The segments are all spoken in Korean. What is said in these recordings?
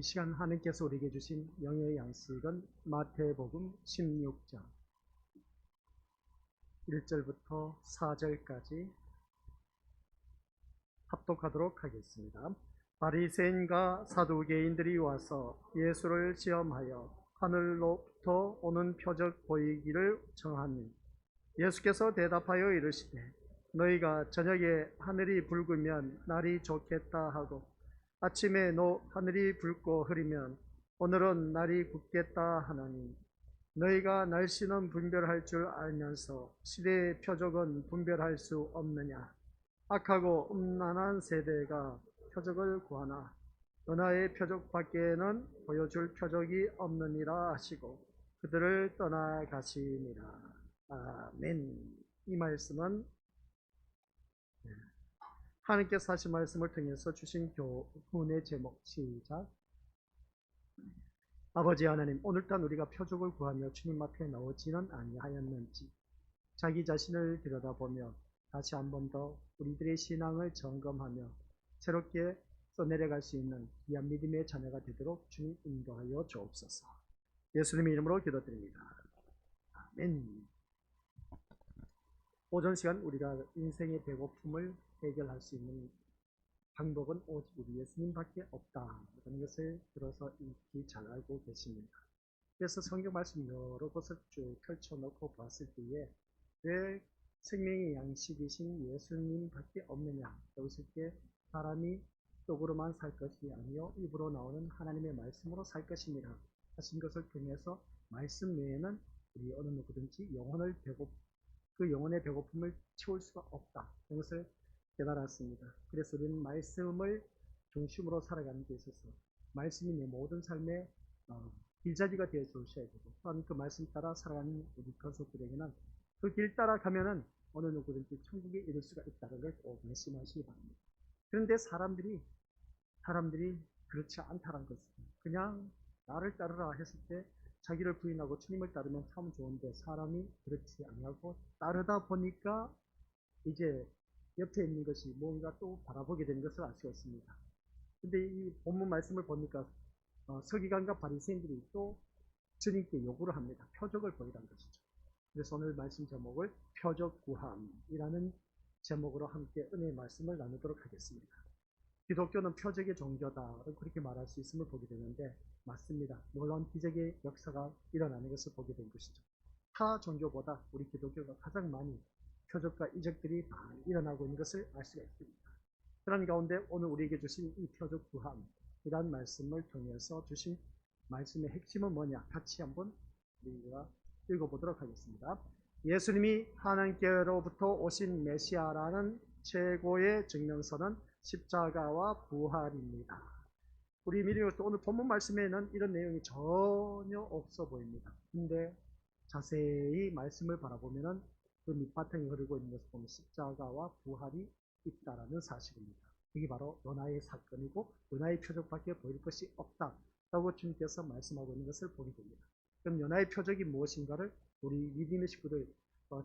시간 하나님께서 우리에게 주신 영의 양식은 마태복음 16장 1절부터 4절까지 합독하도록 하겠습니다. 바리새인과 사두개인들이 와서 예수를 시험하여 하늘로부터 오는 표적 보이기를 청하니 예수께서 대답하여 이르시되 너희가 저녁에 하늘이 붉으면 날이 좋겠다 하고 아침에 하늘이 붉고 흐리면 오늘은 날이 굳겠다 하나니 너희가 날씨는 분별할 줄 알면서 시대의 표적은 분별할 수 없느냐. 악하고 음란한 세대가 표적을 구하나 은하의 표적 밖에는 보여줄 표적이 없느니라 하시고 그들을 떠나가시니라. 아멘. 이 말씀은 하나님께서 하신 말씀을 통해서 주신 교훈의 제목, 시작. 아버지 하나님, 오늘 또한 우리가 표적을 구하며 주님 앞에 나오지는 아니하였는지 자기 자신을 들여다보며 다시 한 번 더 우리들의 신앙을 점검하며 새롭게 써내려갈 수 있는 귀한 믿음의 자녀가 되도록 주님 인도하여 주옵소서. 예수님의 이름으로 기도드립니다. 아멘. 오전 시간 우리가 인생의 배고픔을 해결할 수 있는 방법은 오직 우리 예수님밖에 없다라는 것을 들어서 익히 잘 알고 계십니다. 그래서 성경 말씀 여러 곳을 쭉 펼쳐놓고 봤을 때에 왜 생명의 양식이신 예수님밖에 없느냐? 여기서 때 사람이 떡으로만 살 것이 아니요 입으로 나오는 하나님의 말씀으로 살 것입니다 하신 것을 통해서 말씀 외에는 우리 어느 누구든지 그 영혼의 배고픔을 채울 수가 없다. 이것을 깨달았습니다. 그래서 우리는 말씀을 중심으로 살아가는 데 있어서 말씀이 내 모든 삶의 길잡이가 되어 주셔야 되고 또한 그 말씀 따라 살아가는 우리 가족들에게는 그 길 따라가면은 어느 누구든지 천국에 이룰 수가 있다는 걸 꼭 말씀하시기 바랍니다. 그런데 사람들이 그렇지 않다는 것은 그냥 나를 따르라 했을 때 자기를 부인하고 주님을 따르면 참 좋은데 사람이 그렇지 않고 따르다 보니까 이제 옆에 있는 것이 뭔가 또 바라보게 되는 것을 알 수가 있습니다. 근데 이 본문 말씀을 보니까 서기관과 바리새인들이 또 주님께 요구를 합니다. 표적을 보이라는 것이죠. 그래서 오늘 말씀 제목을 표적구함이라는 제목으로 함께 은혜의 말씀을 나누도록 하겠습니다. 기독교는 표적의 종교다 그렇게 말할 수 있음을 보게 되는데 맞습니다. 놀라운 기적의 역사가 일어나는 것을 보게 된 것이죠. 타 종교보다 우리 기독교가 가장 많이 표적과 이적들이 많이 일어나고 있는 것을 알 수가 있습니다. 그런 가운데 오늘 우리에게 주신 이 표적구함이라는 말씀을 통해서 주신 말씀의 핵심은 뭐냐? 같이 한번 우리가 읽어보도록 하겠습니다. 예수님이 하나님께로부터 오신 메시아라는 최고의 증명서는 십자가와 부활입니다. 우리 믿음으로서 오늘 본문 말씀에는 이런 내용이 전혀 없어 보입니다. 근데 자세히 말씀을 바라보면은 그 밑바탕이 흐르고 있는 것을 보면 십자가와 부활이 있다라는 사실입니다. 이게 바로 요나의 사건이고 요나의 표적밖에 보일 것이 없다라고 주님께서 말씀하고 있는 것을 보게 됩니다. 그럼 요나의 표적이 무엇인가를 우리 믿음의 식구들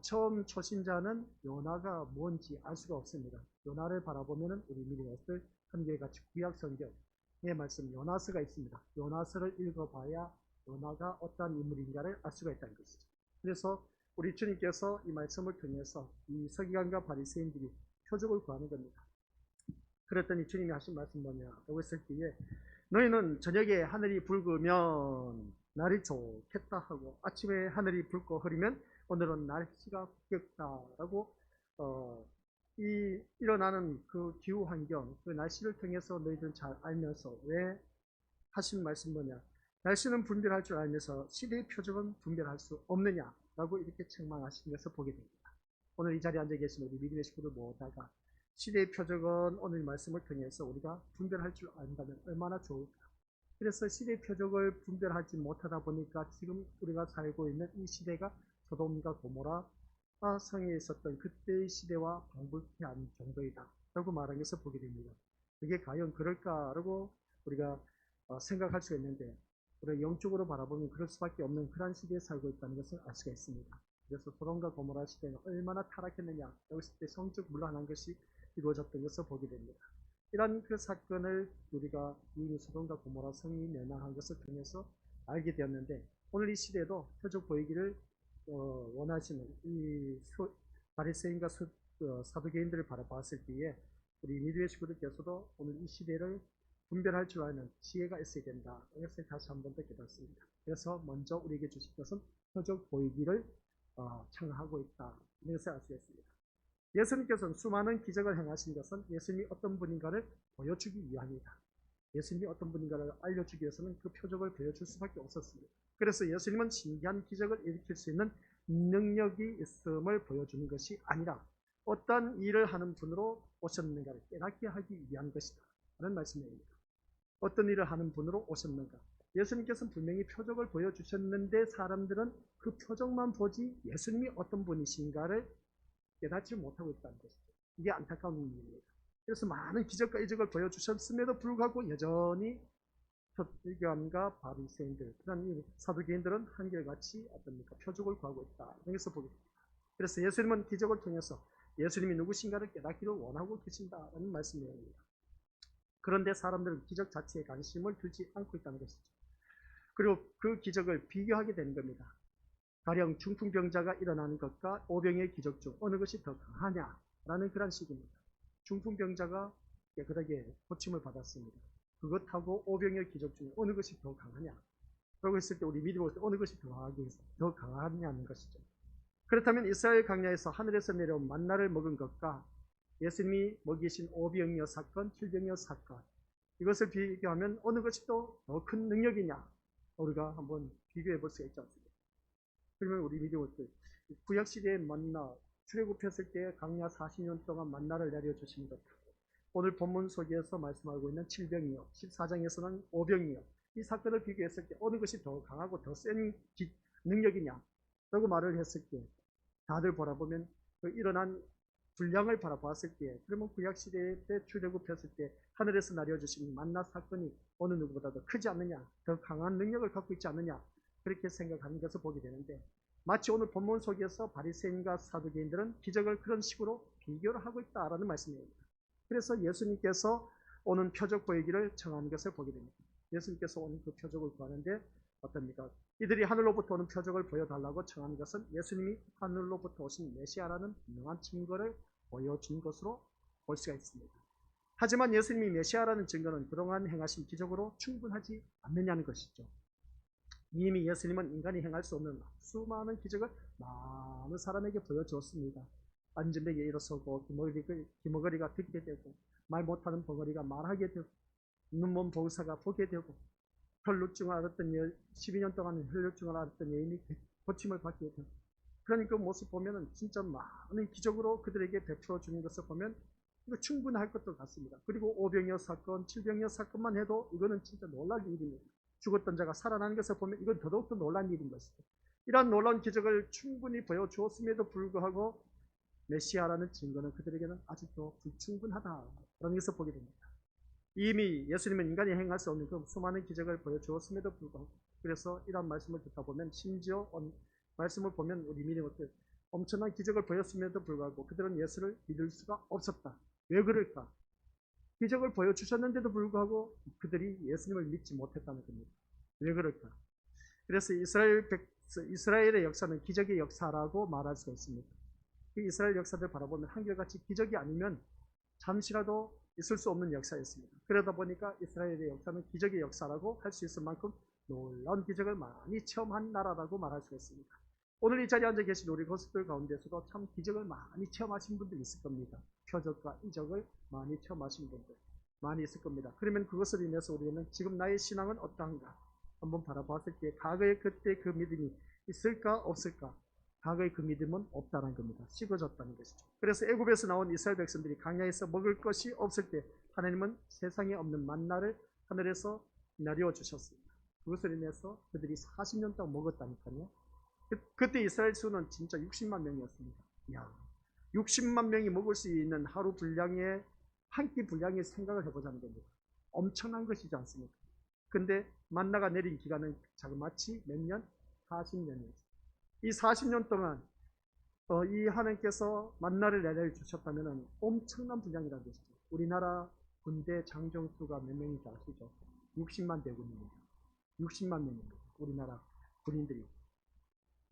처음 초신자는 요나가 뭔지 알 수가 없습니다. 요나를 바라보면 우리 믿음의 것들 한결같이 구약 성경의 말씀 요나서가 있습니다. 요나서를 읽어봐야 요나가 어떠한 인물인가를 알 수가 있다는 것이죠. 그래서 우리 주님께서 이 말씀을 통해서 이 서기관과 바리새인들이 표적을 구하는 겁니다. 그랬더니 주님이 하신 말씀 뭐냐라고 했을 때에 너희는 저녁에 하늘이 붉으면 날이 좋겠다 하고 아침에 하늘이 붉고 흐리면 오늘은 날씨가 굳겠다라고 일어나는 그 기후 환경, 그 날씨를 통해서 너희들은 잘 알면서 왜 하신 말씀 뭐냐? 날씨는 분별할 줄 알면서 시대의 표적은 분별할 수 없느냐라고 이렇게 책망하신 것을 보게 됩니다. 오늘 이 자리에 앉아 계신 우리 믿음의 식구들 모두가 시대의 표적은 오늘 말씀을 통해서 우리가 분별할 줄 안다면 얼마나 좋을까? 그래서 시대의 표적을 분별하지 못하다 보니까 지금 우리가 살고 있는 이 시대가 소돔과 고모라 성에 있었던 그때의 시대와 방불케한 정도이다 라고 말한 것을 보게 됩니다. 그게 과연 그럴까라고 우리가 생각할 수가 있는데 우리가 영적으로 바라보면 그럴 수밖에 없는 그런 시대에 살고 있다는 것을 알 수가 있습니다. 그래서 소돔과 고모라 시대는 얼마나 타락했느냐 여기서 때 성적 문란한 것이 이루어졌던 것을 보게 됩니다. 이런 그 사건을 우리가 이미 소돔과 고모라 성이 멸망한 것을 통해서 알게 되었는데, 오늘 이 시대에도 표적 보이기를 원하시는 이 바리새인과 사두개인들을 바라봤을 때에 우리 미드의 식구들께서도 오늘 이 시대를 분별할 줄 아는 지혜가 있어야 된다. 이것을 다시 한 번 더 깨닫습니다. 그래서 먼저 우리에게 주신 것은 표적 보이기를 청하고 있다. 이것을 알 수 있습니다. 예수님께서는 수많은 기적을 행하신 것은 예수님이 어떤 분인가를 보여주기 위함이다. 예수님이 어떤 분인가를 알려주기 위해서는 그 표적을 보여줄 수밖에 없었습니다. 그래서 예수님은 신기한 기적을 일으킬 수 있는 능력이 있음을 보여주는 것이 아니라 어떤 일을 하는 분으로 오셨는가를 깨닫게 하기 위한 것이다 라는 말씀입니다. 어떤 일을 하는 분으로 오셨는가. 예수님께서는 분명히 표적을 보여주셨는데 사람들은 그 표적만 보지 예수님이 어떤 분이신가를 깨닫지 못하고 있다는 것이죠. 이게 안타까운 일입니다. 그래서 많은 기적과 이적을 보여주셨음에도 불구하고 여전히 서기관과 바리새인들, 그런 사두개인들은 한결같이 어떻습니까? 표적을 구하고 있다. 여기서 보게 됩니다. 그래서 예수님은 기적을 통해서 예수님이 누구신가를 깨닫기를 원하고 계신다는 말씀입니다. 그런데 사람들은 기적 자체에 관심을 두지 않고 있다는 것이죠. 그리고 그 기적을 비교하게 되는 겁니다. 가령 중풍병자가 일어나는 것과 오병의 기적 중 어느 것이 더 강하냐라는 그런 식입니다. 중풍병자가 깨끗하게 고침을 받았습니다. 그것하고 오병의 기적 중에 어느 것이 더 강하냐? 라고 했을 때 우리 믿음으로 어느 것이 더 강하냐는 것이죠. 그렇다면 이스라엘 광야에서 하늘에서 내려온 만나를 먹은 것과 예수님이 먹이신 오병이어 사건, 칠병이어 사건, 이것을 비교하면 어느 것이 더 큰 능력이냐? 우리가 한번 비교해 볼 수가 있지 않습니까? 그러면 우리 믿음으로 구약시대의 만나, 출애굽했을 때 광야 40년 동안 만나를 내려주신 것, 오늘 본문 속에서 말씀하고 있는 7병이요, 14장에서는 5병이요, 이 사건을 비교했을 때 어느 것이 더 강하고 더 센 능력이냐 라고 말을 했을 때 다들 바라보면 그 일어난 분량을 바라보았을 때, 그러면 구약시대 때 출애굽했을 때 하늘에서 내려주신 만나 사건이 어느 누구보다 더 크지 않느냐, 더 강한 능력을 갖고 있지 않느냐, 그렇게 생각하는 것을 보게 되는데, 마치 오늘 본문 속에서 바리새인과 사두개인들은 기적을 그런 식으로 비교를 하고 있다라는 말씀입니다. 그래서 예수님께서 오는 표적 보이기를 청하는 것을 보게 됩니다. 예수님께서 오는 그 표적을 구하는데 어떻습니까? 이들이 하늘로부터 오는 표적을 보여달라고 청하는 것은 예수님이 하늘로부터 오신 메시아라는 분명한 증거를 보여준 것으로 볼 수가 있습니다. 하지만 예수님이 메시아라는 증거는 그동안 행하신 기적으로 충분하지 않느냐는 것이죠. 이미 예수님은 인간이 행할 수 없는 수많은 기적을 많은 사람에게 보여주었습니다. 앉은 벽에 일어서고 기머거리가 듣게 되고 말 못하는 벙어리가 말하게 되고 눈먼 보사가 보게 되고 혈루증을 앓았던 12년 동안 혈루증을 앓았던 여인이 고침을 받게 되고, 그런 그 모습 보면은 진짜 많은 기적으로 그들에게 베풀어 주는 것을 보면 이거 충분할 것도 같습니다. 그리고 오병이어 사건, 칠병이어 사건만 해도 이거는 진짜 놀랄 일입니다. 죽었던 자가 살아나는 것을 보면 이건 더더욱더 놀란 일인 것이죠. 이러한 놀라운 기적을 충분히 보여주었음에도 불구하고 메시아라는 증거는 그들에게는 아직도 불충분하다라는 것을 보게 됩니다. 이미 예수님은 인간이 행할 수 없는 그 수많은 기적을 보여주었음에도 불구하고, 그래서 이런 말씀을 듣다 보면 심지어 말씀을 보면 우리 믿음의 엄청난 기적을 보였음에도 불구하고 그들은 예수를 믿을 수가 없었다. 왜 그럴까? 기적을 보여주셨는데도 불구하고 그들이 예수님을 믿지 못했다는 겁니다. 왜 그럴까? 그래서 이스라엘의 역사는 기적의 역사라고 말할 수가 있습니다. 그 이스라엘 역사를 바라보면 한결같이 기적이 아니면 잠시라도 있을 수 없는 역사였습니다. 그러다 보니까 이스라엘의 역사는 기적의 역사라고 할 수 있을 만큼 놀라운 기적을 많이 체험한 나라라고 말할 수 있습니다. 오늘 이 자리에 앉아 계신 우리 고수들 가운데서도 참 기적을 많이 체험하신 분들이 있을 겁니다. 표적과 이적을 많이 체험하신 분들 많이 있을 겁니다. 그러면 그것을 인해서 우리는 지금 나의 신앙은 어떠한가 한번 바라봤을 때 과거에 그때 그 믿음이 있을까 없을까? 과거의 그 믿음은 없다는 겁니다. 식어졌다는 것이죠. 그래서 애굽에서 나온 이스라엘 백성들이 광야에서 먹을 것이 없을 때 하나님은 세상에 없는 만나를 하늘에서 내려 주셨습니다. 그것을 인해서 그들이 40년 동안 먹었다니까요. 그때 이스라엘 수는 진짜 60만 명이었습니다. 이야, 60만 명이 먹을 수 있는 하루 분량의 한 끼 분량의 생각을 해보자는 겁니다. 엄청난 것이지 않습니까? 근데 만나가 내린 기간은 자그마치 몇 년? 40년이었습니다. 이 40년 동안 이 하나님께서 만나를 내려주셨다면 엄청난 분량이라는 것이죠. 우리나라 군대 장정수가 몇 명인지 아시죠? 60만 대군입니다. 60만 명입니다. 우리나라 군인들이.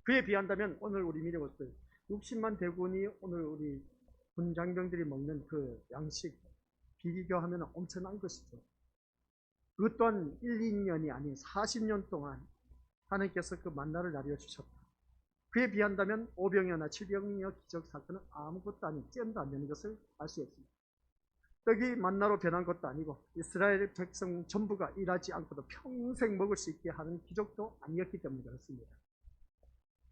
그에 비한다면 오늘 우리 미래것들 60만 대군이 오늘 우리 군 장병들이 먹는 그 양식 비교하면 엄청난 것이죠. 그것 또한 1, 2년이 아닌 40년 동안 하나님께서 그 만나를 내려주셨다. 그에 비한다면 오병이어나 칠병이어 기적 사건은 아무것도 아닌 잼도 안 되는 것을 알 수 있습니다. 떡이 만나로 변한 것도 아니고 이스라엘 백성 전부가 일하지 않고도 평생 먹을 수 있게 하는 기적도 아니었기 때문에 그렇습니다.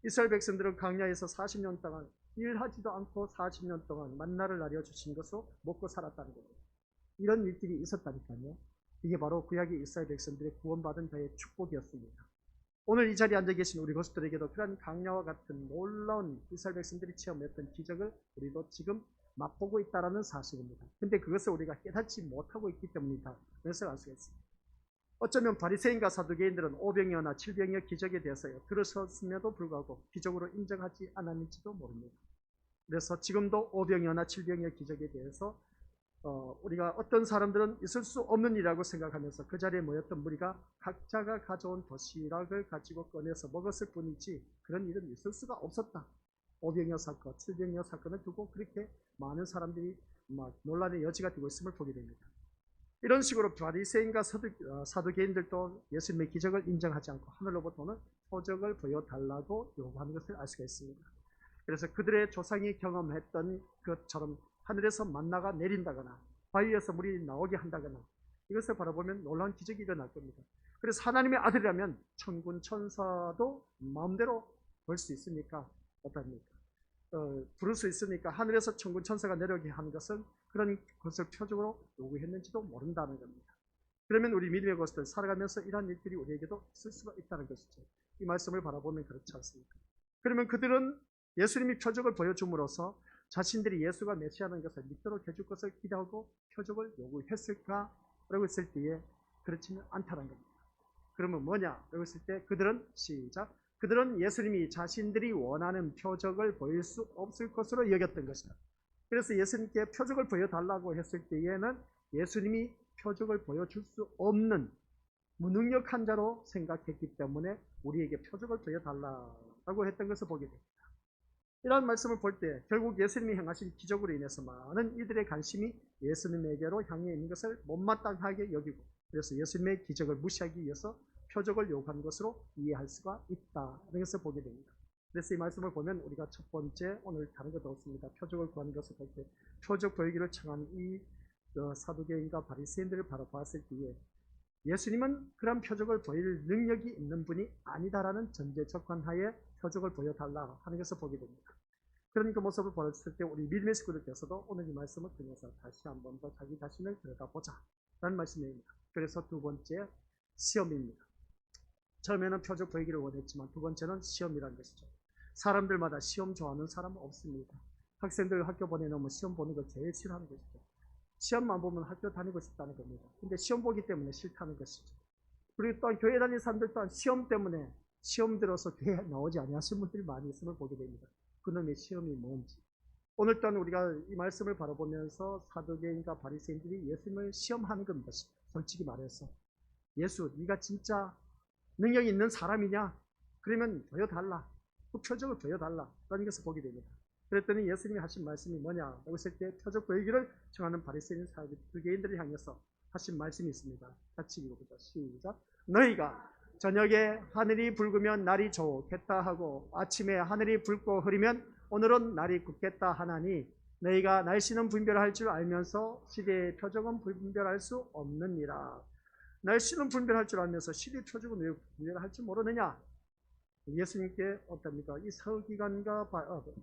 이스라엘 백성들은 광야에서 40년 동안 일하지도 않고 40년 동안 만나를 내려주신 것으로 먹고 살았다는 겁니다. 이런 일들이 있었다니까요. 이게 바로 구약의 이스라엘 백성들의 구원받은 자의 축복이었습니다. 오늘 이 자리에 앉아 계신 우리 것들에게도 그런 강야와 같은 놀라운 이스라엘 백성들이 체험했던 기적을 우리도 지금 맛보고 있다는 사실입니다. 근데 그것을 우리가 깨닫지 못하고 있기 때문이다. 그래서 알 수가 있습니다. 어쩌면 바리새인과 사두개인들은 오병이어나 칠병이어 기적에 대해서요 들었음에도 불구하고 기적으로 인정하지 않았는지도 모릅니다. 그래서 지금도 오병이어나 칠병이어 기적에 대해서 우리가 어떤 사람들은 있을 수 없는 일이라고 생각하면서 그 자리에 모였던 무리가 각자가 가져온 도시락을 가지고 꺼내서 먹었을 뿐이지 그런 일은 있을 수가 없었다. 오병이어 사건, 칠병이어 사건을 두고 그렇게 많은 사람들이 막 논란의 여지가 되고 있음을 보게 됩니다. 이런 식으로 바리새인과 사두개인들도 예수님의 기적을 인정하지 않고 하늘로부터 오는 표적을 보여달라고 요구하는 것을 알 수가 있습니다. 그래서 그들의 조상이 경험했던 것처럼 하늘에서 만나가 내린다거나 바위에서 물이 나오게 한다거나 이것을 바라보면 놀라운 기적이 일어날 겁니다. 그래서 하나님의 아들이라면 천군 천사도 마음대로 볼 수 있으니까 어떻습니까? 부를 수 있으니까 하늘에서 천군 천사가 내려오게 하는 것은 그런 것을 표적으로 요구했는지도 모른다는 겁니다. 그러면 우리 믿음의 것들 살아가면서 이러한 일들이 우리에게도 있을 수가 있다는 것이죠. 이 말씀을 바라보면 그렇지 않습니까? 그러면 그들은 예수님이 표적을 보여줌으로써 자신들이 예수가 메시아라는 것을 믿도록 해줄 것을 기대하고 표적을 요구했을까라고 했을 때에 그렇지는 않다는 겁니다. 그러면 뭐냐라고 했을 때 그들은 그들은 예수님이 자신들이 원하는 표적을 보일 수 없을 것으로 여겼던 것이다. 그래서 예수님께 표적을 보여달라고 했을 때에는 예수님이 표적을 보여줄 수 없는 무능력한 자로 생각했기 때문에 우리에게 표적을 보여달라고 했던 것을 보게 됩니다. 이런 말씀을 볼 때 결국 예수님이 행하신 기적으로 인해서 많은 이들의 관심이 예수님에게로 향해 있는 것을 못마땅하게 여기고 그래서 예수님의 기적을 무시하기 위해서 표적을 요구한 것으로 이해할 수가 있다는 것을 보게 됩니다. 그래서 이 말씀을 보면 우리가 첫 번째 오늘 다른 것도 없습니다. 표적을 구하는 것을 볼 때 표적 보이기를 청한 이 사두개인과 바리새인들을 바로 봤을 때에 예수님은 그런 표적을 보일 능력이 있는 분이 아니다라는 전제 조건하에 표적을 보여달라 하는 것을 보게 됩니다. 그런 그 모습을 보았을 때 우리 믿음의 식구들께서도 오늘 이 말씀을 통해서 다시 한 번 더 자기 자신을 들여다보자 라는 말씀입니다. 그래서 두 번째 시험입니다. 처음에는 표적 보이기를 원했지만 두 번째는 시험이라는 것이죠. 사람들마다 시험 좋아하는 사람은 없습니다. 학생들 학교 보내놓으면 시험 보는 걸 제일 싫어하는 것이죠. 시험만 보면 학교 다니고 싶다는 겁니다. 근데 시험 보기 때문에 싫다는 것이죠. 그리고 또한 교회 다니는 사람들 또한 시험 때문에 시험 들어서 교회에 나오지 아니하시는 분들이 많이 있음을 보게 됩니다. 그놈의 시험이 뭔지. 오늘 또한 우리가 이 말씀을 바라보면서 사두개인과 바리새인들이 예수님을 시험하는 겁니다. 솔직히 말해서 예수 네가 진짜 능력이 있는 사람이냐? 그러면 보여달라. 그 표적을 보여달라. 라는 것을 보게 됩니다. 그랬더니 예수님이 하신 말씀이 뭐냐라고 했을 때 표적 보이기를 청하는 바리새인 사두개인들을 향해서 하신 말씀이 있습니다. 같이 읽어보자. 시작. 너희가 저녁에 하늘이 붉으면 날이 좋겠다 하고 아침에 하늘이 붉고 흐리면 오늘은 날이 굳겠다 하나니 너희가 날씨는 분별할 줄 알면서 시대의 표적은 분별할 수 없느니라. 날씨는 분별할 줄 알면서 시대의 표적은 왜 분별할 줄 모르느냐? 예수님께 어떻습니까? 이 서기관과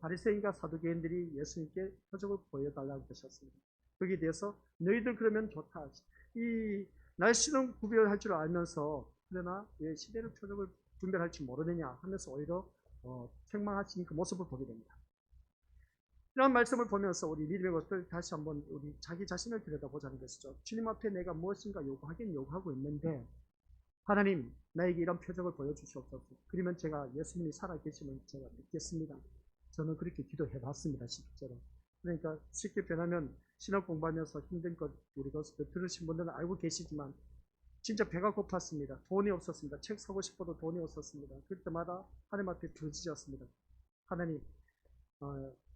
바리새인과 사두개인들이 예수님께 표적을 보여달라고 하셨습니다. 거기에 대해서 너희들 그러면 좋다. 이 날씨는 구별할 줄 알면서 그러나 왜 시대의 표적을 분별할 줄 모르느냐 하면서 오히려 책망하신 그 모습을 보게 됩니다. 이런 말씀을 보면서 우리 믿음의 것들 다시 한번 우리 자기 자신을 들여다보자는 것이죠. 주님 앞에 내가 무엇인가 요구하긴 요구하고 있는데 하나님 나에게 이런 표적을 보여주시옵소서. 그러면 제가 예수님이 살아계시면 제가 믿겠습니다. 저는 그렇게 기도해봤습니다. 실제로. 그러니까 쉽게 변하면 신학 공부하면서 힘든 것 우리 것을 들으신 분들은 알고 계시지만 진짜 배가 고팠습니다. 돈이 없었습니다. 책 사고 싶어도 돈이 없었습니다. 그때마다 하나님 앞에 부르짖었습니다. 하나님,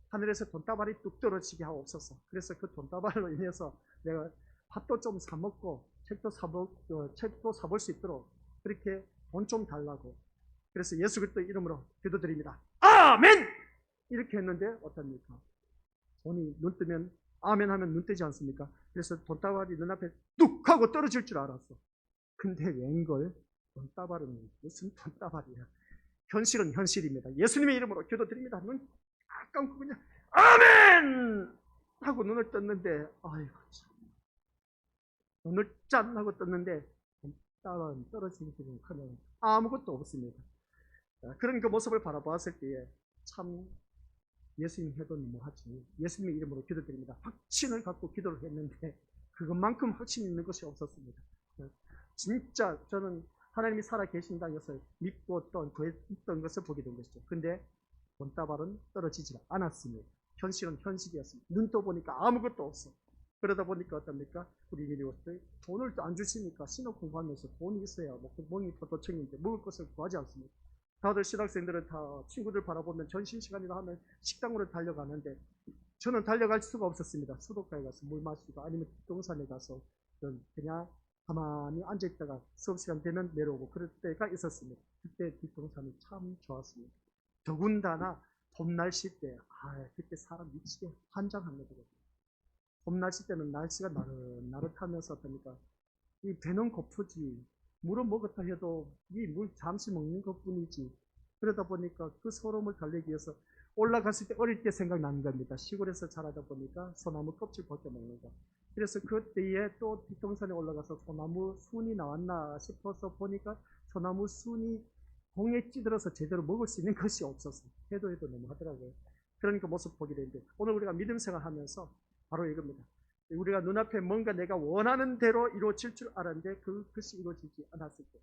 하늘에서 돈다발이 뚝 떨어지게 하옵소서. 그래서 그 돈다발로 인해서 내가 팥도 좀 사먹고 책도 사볼 수 있도록 그렇게 돈 좀 달라고. 그래서 예수 그리스도 이름으로 기도드립니다. 아멘! 이렇게 했는데 어떻습니까? 돈이 눈 뜨면 아멘 하면 눈 뜨지 않습니까? 그래서 돈다발이 눈앞에 뚝 하고 떨어질 줄 알았어. 근데 웬걸 돈다발은 무슨 돈다발이야. 현실은 현실입니다. 예수님의 이름으로 기도드립니다. 눈 감고 그냥 아멘! 하고 눈을 떴는데 아이고 참. 눈을 짠 하고 떴는데 돈다발은 떨어지기는 커녕 아무것도 없습니다. 그런 그 모습을 바라보았을 때에 참 예수님 해도 뭐하지. 예수님의 이름으로 기도드립니다. 확신을 갖고 기도를 했는데 그것만큼 확신 있는 것이 없었습니다. 진짜 저는 하나님이 살아계신다는 것을 믿고 또 구했던 것을 보게 된 것이죠. 근데 돈다발은 떨어지지 않았습니다. 현실은 현실이었습니다. 눈 떠보니까 아무것도 없어. 그러다 보니까 어떻습니까? 우리 미리오스들 돈을 또 안 주시니까 신학 공부하면서 돈이 있어야 멍이 도도청인데 먹을 것을 구하지 않습니다. 다들 신학생들은 다 친구들 바라보면 점심시간이라 하면 식당으로 달려가는데 저는 달려갈 수가 없었습니다. 수도가에 가서 물 마시고 아니면 뒷동산에 가서 그냥 가만히 앉아있다가 수업시간 되면 내려오고 그럴 때가 있었습니다. 그때 뒷동산이 참 좋았습니다. 더군다나 봄 날씨 때 그때 사람 미치게 환장합니다. 봄 날씨 때는 날씨가 나릇나릇하면서 어떠니까 이 배는 고프지 물은 먹었다 해도 이 물 잠시 먹는 것뿐이지. 그러다 보니까 그 서러움을 달래기 위해서 올라갔을 때 어릴 때 생각나는 겁니다. 시골에서 자라다 보니까 소나무 껍질 벗겨 먹는 거. 그래서 그때에 또 뒷동산에 올라가서 소나무 순이 나왔나 싶어서 보니까 소나무 순이 공에 찌들어서 제대로 먹을 수 있는 것이 없었어요. 해도 너무 하더라고요. 그러니까 모습 보게 되는데 오늘 우리가 믿음 생활하면서 바로 이겁니다. 우리가 눈앞에 뭔가 내가 원하는 대로 이루어질 줄 알았는데 그것이 이루어지지 않았을 때.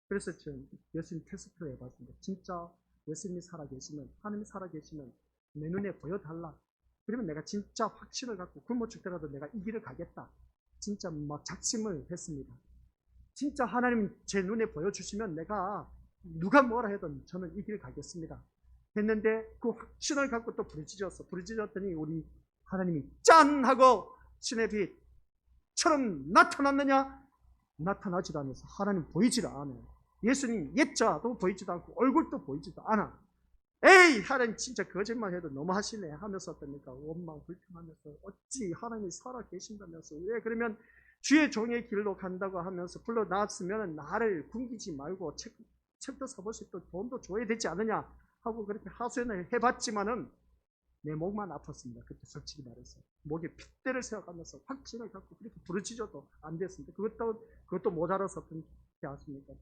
그래서 저는 예수님 테스트를 해봤습니다. 진짜 예수님이 살아계시면, 하나님이 살아계시면 내 눈에 보여달라. 그러면 내가 진짜 확신을 갖고 굶어 죽더라도 내가 이 길을 가겠다. 진짜 막 작심을 했습니다. 진짜 하나님 제 눈에 보여주시면 내가 누가 뭐라 해도 저는 이 길을 가겠습니다. 했는데 그 확신을 갖고 또 부르짖었더니 우리 하나님이 짠! 하고 신의 빛처럼 나타났느냐? 나타나지도 않아서 하나님 보이지도 않아요. 예수님 옛자도 보이지도 않고 얼굴도 보이지도 않아. 에이 하나님 진짜 거짓말해도 너무하시네 하면서 어떻습니까? 원망 불평하면서 어찌 하나님이 살아 계신다면서 왜 그러면 주의 종의 길로 간다고 하면서 불러놨으면 나를 굶기지 말고 책도 사볼 수 있도록 돈도 줘야 되지 않느냐 하고 그렇게 하소연을 해봤지만은 내 목만 아팠습니다. 그때 솔직히 말해서 목에 핏대를 세워가면서 확신을 갖고 그렇게 부르짖어도 안 됐습니다. 그것도 모자라서 어떻게 아십니까?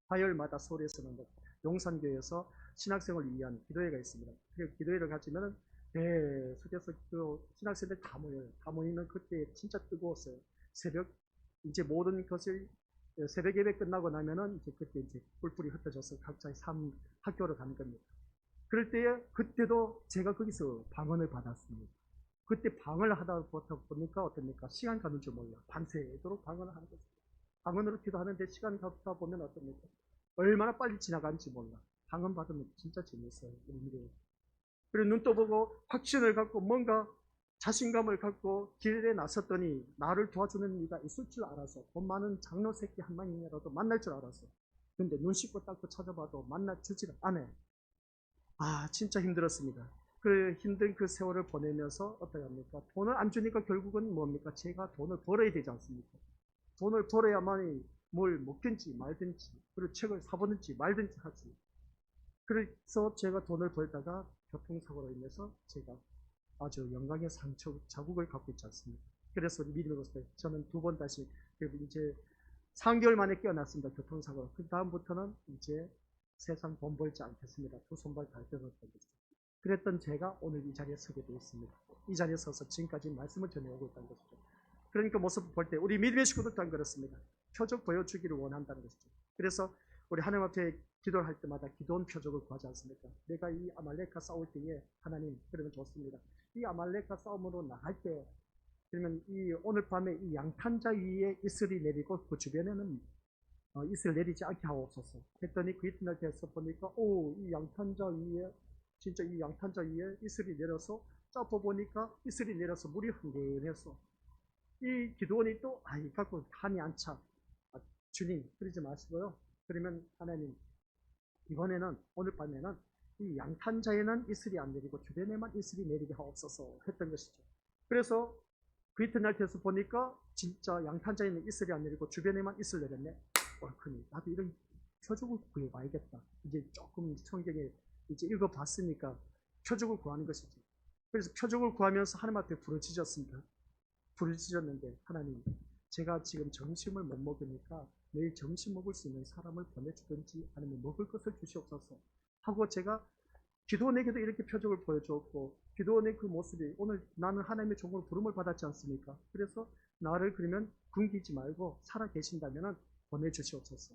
화요일마다 서울에서는 용산교회에서 신학생을 위한 기도회가 있습니다. 그 기도회를 가지면은 계속해서 그 신학생들 다 모여요. 다 모이면 그때 진짜 뜨거웠어요. 새벽 이제 모든 것을 새벽 예배 끝나고 나면은 이제 그때 이제 뿔뿔이 흩어져서 각자의 학교로 가는 겁니다. 그럴 때에 그때도 제가 거기서 방언을 받았습니다. 그때 방언을 하다 보니까 어떻습니까? 시간 가는 줄 몰라. 밤새도록 방언을 하는 거죠. 방언으로 기도하는데 시간 가다 보면 어떻습니까? 얼마나 빨리 지나가는지 몰라. 방언 받으면 진짜 재밌어요. 그리고 눈 떠보고 확신을 갖고 뭔가 자신감을 갖고 길에 나섰더니 나를 도와주는 이가 있을 줄 알아서 돈 많은 장로 새끼 한 명이라도 만날 줄 알았어. 근데 눈 씻고 닦고 찾아봐도 만나주질 않아요. 진짜 힘들었습니다. 그 힘든 그 세월을 보내면서 어떻게 합니까? 돈을 안 주니까 결국은 뭡니까? 제가 돈을 벌어야 되지 않습니까? 돈을 벌어야만이 뭘 먹든지 말든지 그리고 책을 사보든지 말든지 하지. 그래서 제가 돈을 벌다가 교통사고로 인해서 제가 아주 영광의 상처 자국을 갖고 있지 않습니다. 그래서 믿음으로서 저는 두 번 다시 이제 3개월 만에 깨어났습니다. 교통사고로. 그 다음부터는 이제 세상 돈 벌지 않겠습니다. 두 손발 다 떼었던 것이죠. 그랬던 제가 오늘 이 자리에 서게 되었습니다. 이 자리에 서서 지금까지 말씀을 전해오고 있다는 것이죠. 그러니까 모습을 볼 때 우리 믿음의 식구들 또한 그렇습니다. 표적 보여주기를 원한다는 것이죠. 그래서 우리 하나님 앞에 기도를 할 때마다 기도원 표적을 구하지 않습니까? 내가 이 아말렉과 싸울 때에 하나님 그러면 좋습니다. 이 아말렉과 싸움으로 나갈 때, 그러면 이 오늘 밤에 이 양탄자 위에 이슬이 내리고 그 주변에는 이슬 내리지 않게 하옵소서 했더니 그 이튿날 돼서 보니까 이 양탄자 위에 진짜 이 양탄자 위에 이슬이 내려서 짜보 보니까 이슬이 내려서 물이 흥건해서 이 기도원이 또 갖고 한이 안 차. 주님 그러지 마시고요. 그러면 하나님 이번에는 오늘 밤에는 이 양탄자에는 이슬이 안 내리고 주변에만 이슬이 내리게 하옵소서 했던 것이죠. 그래서 그 이튿날 돼서 보니까 진짜 양탄자에는 이슬이 안 내리고 주변에만 이슬 내렸네. 그니 나도 이런 표적을 구해봐야겠다. 이제 조금 성경에 이제 읽어봤으니까 표적을 구하는 것이죠. 그래서 표적을 구하면서 하나님 앞에 부르짖었습니다. 부르짖었는데 하나님 제가 지금 점심을 못 먹으니까 내일 점심 먹을 수 있는 사람을 보내주든지 아니면 먹을 것을 주시옵소서 하고 제가 기도원에게도 이렇게 표적을 보여주었고 기도원의 그 모습이 오늘 나는 하나님의 종으로 부름을 받았지 않습니까? 그래서 나를 그러면 굶기지 말고 살아 계신다면 보내주시옵소서.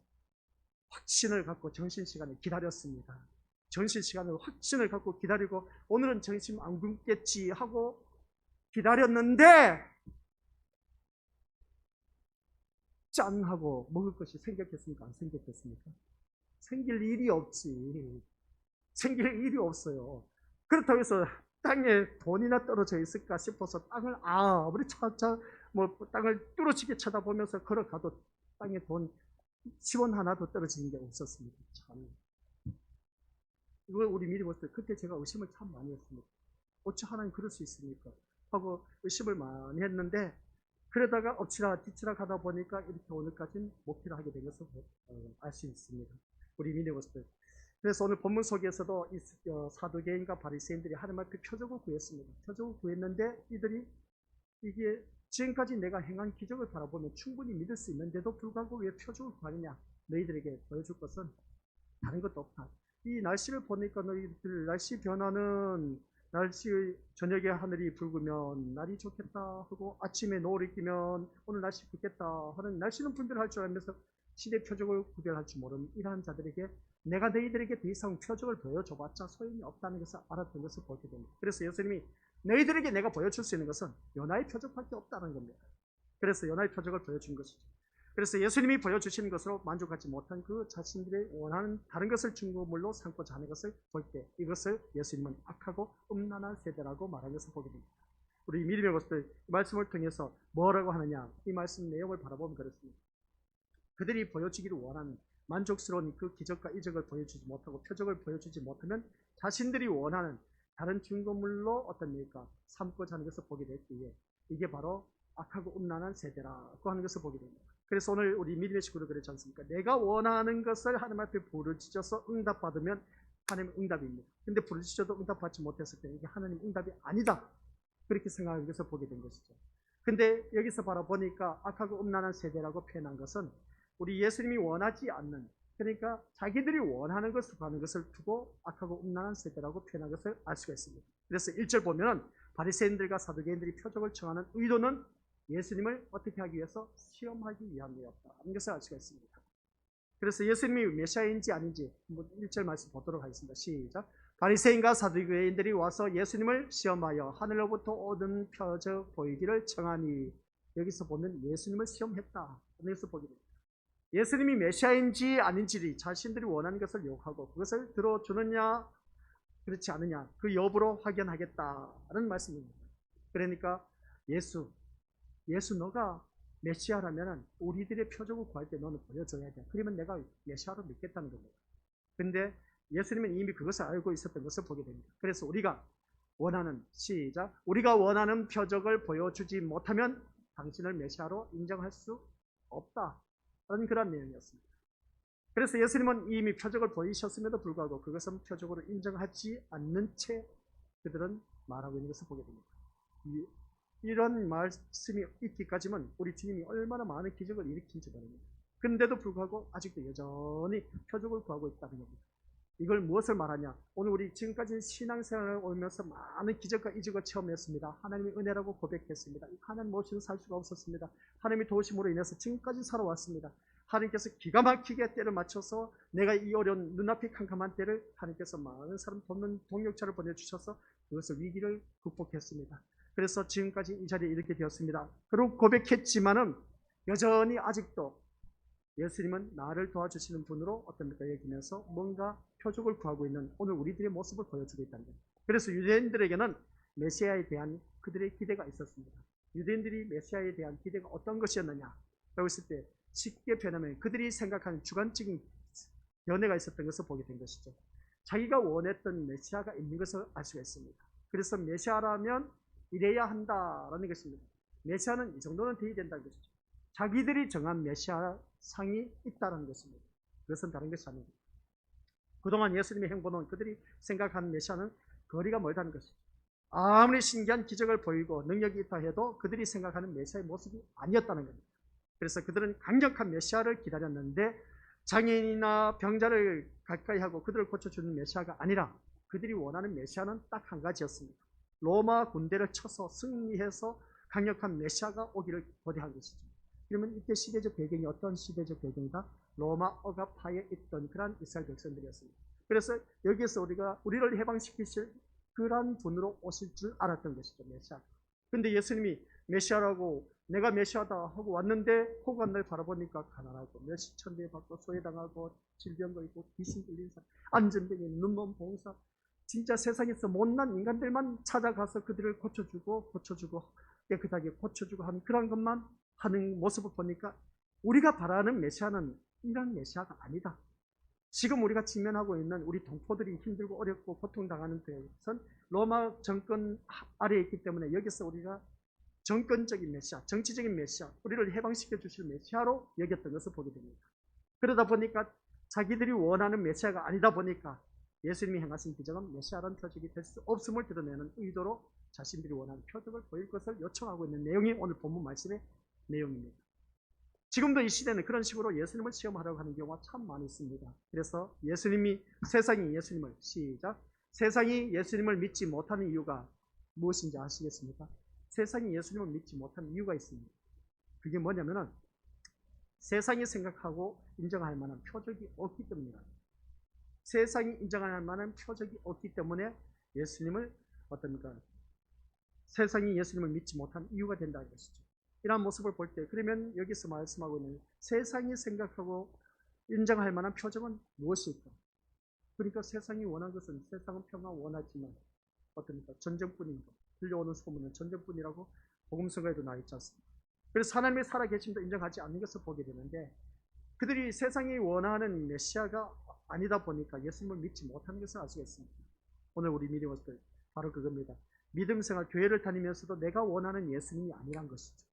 확신을 갖고 정신시간에 기다렸습니다. 정신시간을 확신을 갖고 기다리고 오늘은 정신 안 굶겠지 하고 기다렸는데 짠 하고 먹을 것이 생겼겠습니까? 안 생겼겠습니까? 생길 일이 없지. 생길 일이 없어요. 그렇다고 해서 땅에 돈이나 떨어져 있을까 싶어서 땅을 아무리 땅을 뚫어지게 쳐다보면서 걸어가도 땅에 돈 10원 하나도 떨어지는 게 없었습니다. 참. 이걸 우리 미리 볼 때 그때 제가 의심을 참 많이 했습니다. 어찌 하나님 그럴 수 있습니까? 하고 의심을 많이 했는데 그러다가 엎치락 뒤치락 하다 보니까 이렇게 오늘까지는 목회를 하게 된 것을 알 수 있습니다. 우리 미리 볼 때. 그래서 오늘 본문 속에서도 이 사두개인과 바리새인들이 하나님 앞에 표적을 구했습니다. 표적을 구했는데 이들이 이게 지금까지 내가 행한 기적을 바라보면 충분히 믿을 수 있는데도 불구하고 왜 표적을 구하느냐? 너희들에게 보여줄 것은 다른 것도 없다. 이 날씨를 보니까 너희들 날씨 변화는 저녁에 하늘이 붉으면 날이 좋겠다 하고 아침에 노을이 끼면 오늘 날씨 붓겠다 하는 날씨는 분별할 줄 알면서 시대 표적을 구별할 줄 모르는 이러한 자들에게 내가 너희들에게 더 이상 표적을 보여줘봤자 소용이 없다는 것을 알았던 것을 보게 됩니다. 그래서 예수님이 너희들에게 내가 보여줄 수 있는 것은 요나의 표적밖에 없다는 겁니다. 그래서 요나의 표적을 보여준 것이죠. 그래서 예수님이 보여주시는 것으로 만족하지 못한 그 자신들의 원하는 다른 것을 증거물로 삼고자 하는 것을 볼 때 이것을 예수님은 악하고 음란한 세대라고 말하는 것을 보게 됩니다. 우리 믿음의 것들 이 말씀을 통해서 뭐라고 하느냐 이 말씀 내용을 바라보면 그렇습니다. 그들이 보여주기를 원하는 만족스러운 그 기적과 이적을 보여주지 못하고 표적을 보여주지 못하면 자신들이 원하는 다른 증거물로 어떤 일까 삼고자 하는 것을 보게 됐기에 이게 바로 악하고 음란한 세대라고 하는 것을 보게 됩니다. 그래서 오늘 우리 믿음의 식구들 그렇지 않습니까? 내가 원하는 것을 하나님 앞에 부르짖어서 응답받으면 하나님의 응답입니다. 근데 부르짖어도 응답받지 못했을 때 이게 하나님 응답이 아니다. 그렇게 생각하는 것을 보게 된 것이죠. 근데 여기서 바라보니까 악하고 음란한 세대라고 표현한 것은 우리 예수님이 원하지 않는 그러니까 자기들이 원하는 것을 구하는 것을 두고 악하고 음란한 세대라고 표현한 것을 알 수가 있습니다. 그래서 1절 보면은 바리새인들과 사두개인들이 표적을 청하는 의도는 예수님을 어떻게 하기 위해서 시험하기 위함이었다 하는 것을 알 수가 있습니다. 그래서 예수님이 메시아인지 아닌지 1절 말씀 보도록 하겠습니다. 시작. 바리새인과 사두개인들이 와서 예수님을 시험하여 하늘로부터 얻은 표적 보이기를 청하니 여기서 보면 예수님을 시험했다 하는 것을 보게 됩니다. 예수님이 메시아인지 아닌지 자신들이 원하는 것을 요구하고 그것을 들어주느냐 그렇지 않느냐 그 여부로 확인하겠다는 말씀입니다. 그러니까 예수 너가 메시아라면 우리들의 표적을 구할 때 너는 보여줘야 돼. 그러면 내가 메시아로 믿겠다는 겁니다. 근데 예수님은 이미 그것을 알고 있었던 것을 보게 됩니다. 그래서 우리가 원하는 우리가 원하는 표적을 보여주지 못하면 당신을 메시아로 인정할 수 없다. 그런 내용이었습니다. 그래서 예수님은 이미 표적을 보이셨음에도 불구하고 그것은 표적으로 인정하지 않는 채 그들은 말하고 있는 것을 보게 됩니다. 이런 말씀이 있기까지는 우리 주님이 얼마나 많은 기적을 일으킨지 모릅니다. 그런데도 불구하고 아직도 여전히 표적을 구하고 있다는 겁니다. 이걸 무엇을 말하냐? 오늘 우리 지금까지 신앙생활을 오면서 많은 기적과 이적을 체험했습니다. 하나님의 은혜라고 고백했습니다. 하나님 없이는 살 수가 없었습니다. 하나님의 도우심으로 인해서 지금까지 살아왔습니다. 하나님께서 기가 막히게 때를 맞춰서 내가 이 어려운 눈앞이 캄캄한 때를 하나님께서 많은 사람 돕는 동력자를 보내주셔서 그것을 위기를 극복했습니다. 그래서 지금까지 이 자리에 이렇게 되었습니다. 그리고 고백했지만은 여전히 아직도 예수님은 나를 도와주시는 분으로 어떻습니까? 여기면서 뭔가 표적을 구하고 있는 오늘 우리들의 모습을 보여주고 있다는 거예요. 그래서 유대인들에게는 메시아에 대한 그들의 기대가 있었습니다. 유대인들이 메시아에 대한 기대가 어떤 것이었느냐? 라고 했을 때 쉽게 표현하면 그들이 생각하는 주관적인 연애가 있었던 것을 보게 된 것이죠. 자기가 원했던 메시아가 있는 것을 알 수가 있습니다. 그래서 메시아라면 이래야 한다라는 것입니다. 메시아는 이 정도는 되어야 된다는 것이죠. 자기들이 정한 메시아 상이 있다는 것입니다. 그것은 다른 것이 아닙니다. 그동안 예수님의 행보는 그들이 생각한 메시아는 거리가 멀다는 것이죠. 아무리 신기한 기적을 보이고 능력이 있다 해도 그들이 생각하는 메시아의 모습이 아니었다는 겁니다. 그래서 그들은 강력한 메시아를 기다렸는데 장애인이나 병자를 가까이 하고 그들을 고쳐주는 메시아가 아니라 그들이 원하는 메시아는 딱 한 가지였습니다. 로마 군대를 쳐서 승리해서 강력한 메시아가 오기를 고대한 것이죠. 그러면 이때 시대적 배경이 어떤 시대적 배경이다? 로마 억압하에 있던 그러한 이스라엘 백성들이었습니다. 그래서 여기에서 우리를 해방시키실 그러한 분으로 오실 줄 알았던 것이죠, 메시아. 근데 예수님이 메시아라고 내가 메시아다 하고 왔는데 호관을 바라보니까 가난하고 멸시천대에 받고 소외당하고 질병도 있고 귀신 들린 사람, 안전병에 눈먼 봉사, 진짜 세상에서 못난 인간들만 찾아가서 그들을 고쳐주고 깨끗하게 고쳐주고 하는 그런 것만 하는 모습을 보니까 우리가 바라는 메시아는 이런 메시아가 아니다. 지금 우리가 직면하고 있는 우리 동포들이 힘들고 어렵고 고통당하는 데선 로마 정권 아래에 있기 때문에 여기서 우리가 정권적인 메시아, 정치적인 메시아, 우리를 해방시켜 주실 메시아로 여겼던 것을 보게 됩니다. 그러다 보니까 자기들이 원하는 메시아가 아니다 보니까 예수님이 행하신 기적은 메시아라는 표적이 될 수 없음을 드러내는 의도로 자신들이 원하는 표적을 보일 것을 요청하고 있는 내용이 오늘 본문 말씀의 내용입니다. 지금도 이 시대는 그런 식으로 예수님을 시험하려고 하는 경우가 참 많이 있습니다. 그래서 세상이 예수님을 믿지 못하는 이유가 무엇인지 아시겠습니까? 세상이 예수님을 믿지 못하는 이유가 있습니다. 그게 뭐냐면은 세상이 생각하고 인정할 만한 표적이 없기 때문입니다. 세상이 인정할 만한 표적이 없기 때문에 세상이 예수님을 믿지 못한 이유가 된다는 것이죠. 이러한 모습을 볼 때 그러면 여기서 말씀하고 있는 세상이 생각하고 인정할 만한 표적은 무엇일까? 그러니까 세상이 원하는 것은 세상은 평화 원하지만 전쟁뿐인 것. 들려오는 소문은 전쟁뿐이라고 복음서가에도 나와 있지 않습니까? 그래서 하나님의 살아계심도 인정하지 않는 것을 보게 되는데 그들이 세상이 원하는 메시아가 아니다 보니까 예수님을 믿지 못하는 것을 알 수가 있습니다. 오늘 우리 믿음으로서 바로 그겁니다. 믿음 생활 교회를 다니면서도 내가 원하는 예수님이 아니란 것이죠.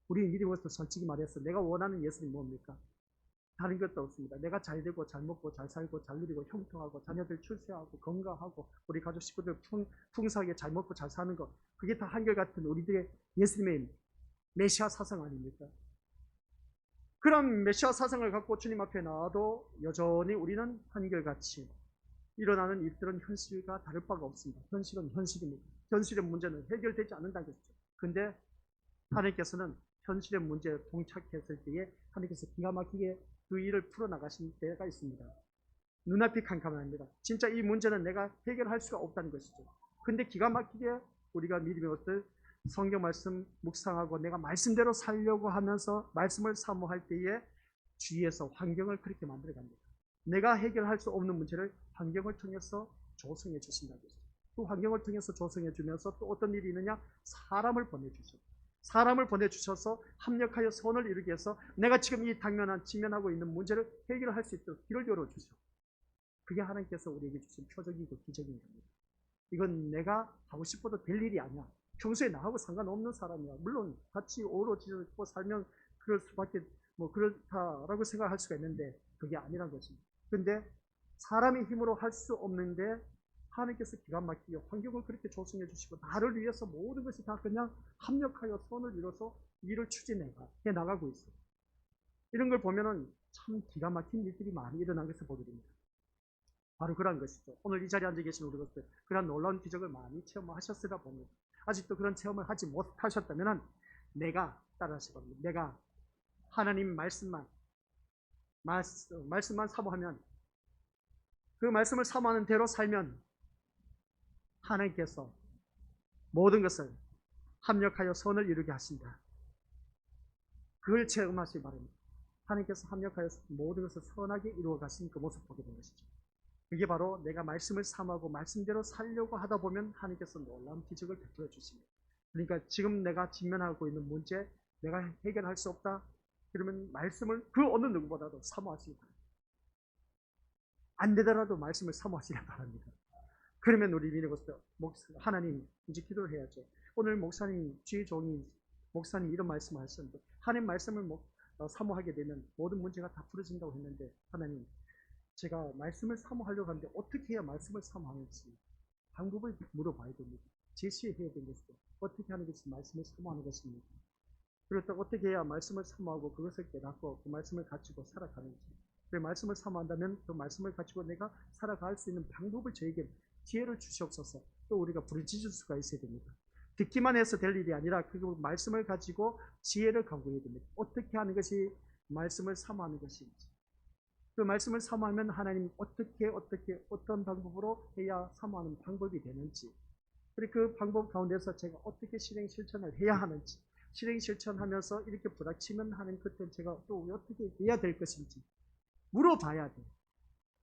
우리 믿음으로서 솔직히 말해서 내가 원하는 예수님이 뭡니까? 다른 것도 없습니다. 내가 잘 되고 잘 먹고 잘 살고 잘 누리고 형통하고 자녀들 출세하고 건강하고 우리 가족 식구들 풍성하게 잘 먹고 잘 사는 것, 그게 다 한결같은 우리들의 예수님의 메시아 사상 아닙니까? 그런 메시아 사상을 갖고 주님 앞에 나와도 여전히 우리는 한결같이 일어나는 일들은 현실과 다를 바가 없습니다. 현실은 현실입니다. 현실의 문제는 해결되지 않는다는 것이죠. 근데 하나님께서는 현실의 문제에 봉착했을 때에 하나님께서 기가 막히게 그 일을 풀어나가신 때가 있습니다. 눈앞이 캄캄합니다. 진짜 이 문제는 내가 해결할 수가 없다는 것이죠. 근데 기가 막히게 우리가 믿음의 것들 성경 말씀 묵상하고 내가 말씀대로 살려고 하면서 말씀을 사모할 때에 주위에서 환경을 그렇게 만들어 갑니다. 내가 해결할 수 없는 문제를 환경을 통해서 조성해 주신다는 것이죠. 그 환경을 통해서 조성해 주면서 또 어떤 일이 있느냐? 사람을 보내주죠. 사람을 보내주셔서 합력하여 선을 이루기 위해서 내가 지금 이 직면하고 있는 문제를 해결할 수 있도록 길을 열어주죠. 그게 하나님께서 우리에게 주신 표적이고 기적인 겁니다. 이건 내가 하고 싶어도 될 일이 아니야. 평소에 나하고 상관없는 사람이야. 물론 같이 어우러지고 살면 그럴 수밖에 그렇다라고 생각할 수가 있는데 그게 아니란 것입니다. 근데 사람의 힘으로 할 수 없는데 하나님께서 기가 막히게 환경을 그렇게 조성해 주시고 나를 위해서 모든 것이 다 그냥 합력하여 선을 이뤄서 일을 추진해 나가고 있어요. 이런 걸 보면은 참 기가 막힌 일들이 많이 일어난 것을 보게 됩니다. 바로 그런 것이죠. 오늘 이 자리에 앉아 계신 우리 것들 그런 놀라운 기적을 많이 체험하셨으다 봅니다. 아직도 그런 체험을 하지 못하셨다면 내가 따라하시기 바랍니다. 내가 하나님 말씀만 말씀만 사모하면, 그 말씀을 사모하는 대로 살면 하나님께서 모든 것을 합력하여 선을 이루게 하신다. 그걸 체험하시기 바랍니다. 하나님께서 합력하여 모든 것을 선하게 이루어 가신 그 모습 보게 된 것이죠. 그게 바로 내가 말씀을 사모하고 말씀대로 살려고 하다 보면 하나님께서 놀라운 기적을 베풀어 주십니다. 그러니까 지금 내가 직면하고 있는 문제, 내가 해결할 수 없다, 그러면 말씀을 그 어느 누구보다도 사모하시기 바랍니다. 안 되더라도 말씀을 사모하시기 바랍니다. 그러면 우리 믿음으로서 하나님 이제 기도를 해야죠. 오늘 목사님, 주의 종이 목사님 이런 말씀을 하셨는데, 하나님 말씀을 사모하게 되면 모든 문제가 다 풀어진다고 했는데, 하나님 제가 말씀을 사모하려고 하는데 어떻게 해야 말씀을 사모하는지 방법을 물어봐야 됩니다. 제시해야 되겠어요. 어떻게 하는 것이 말씀을 사모하는 것입니까? 그리고 또 어떻게 해야 말씀을 사모하고 그것을 깨닫고 그 말씀을 가지고 살아가는지, 그 말씀을 사모한다면 그 말씀을 가지고 내가 살아갈 수 있는 방법을 저에게 기회를 주시옵소서. 또 우리가 부르짖을 수가 있어야 됩니다. 듣기만 해서 될 일이 아니라 그 말씀을 가지고 지혜를 강구해야 됩니다. 어떻게 하는 것이 말씀을 사모하는 것인지, 그 말씀을 사모하면 하나님 어떤 방법으로 해야 사모하는 방법이 되는지, 그리고 그 방법 가운데서 제가 어떻게 실행 실천을 해야 하는지, 실행 실천하면서 이렇게 부닥치면 하는 그때 제가 또 어떻게 해야 될 것인지 물어봐야 돼.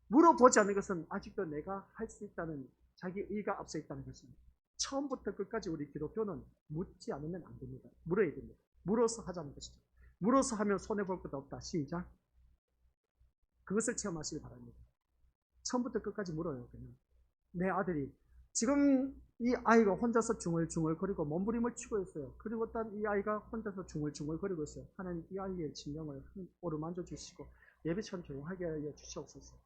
물어보지 않는 것은 아직도 내가 할 수 있다는 자기 의가 앞서 있다는 것입니다. 처음부터 끝까지 우리 기독교는 묻지 않으면 안 됩니다. 물어야 됩니다. 물어서 하자는 것이죠. 물어서 하면 손해볼 것도 없다. 시작. 그것을 체험하시기 바랍니다. 처음부터 끝까지 물어요. 그냥. 내 아들이 지금 이 아이가 혼자서 중얼중얼거리고 몸부림을 치고 있어요. 그리고 또 이 아이가 혼자서 중얼중얼거리고 있어요. 하나님 이 아이의 진정을 어루만져 주시고 예배처럼 조용하게 하여 주시옵소서.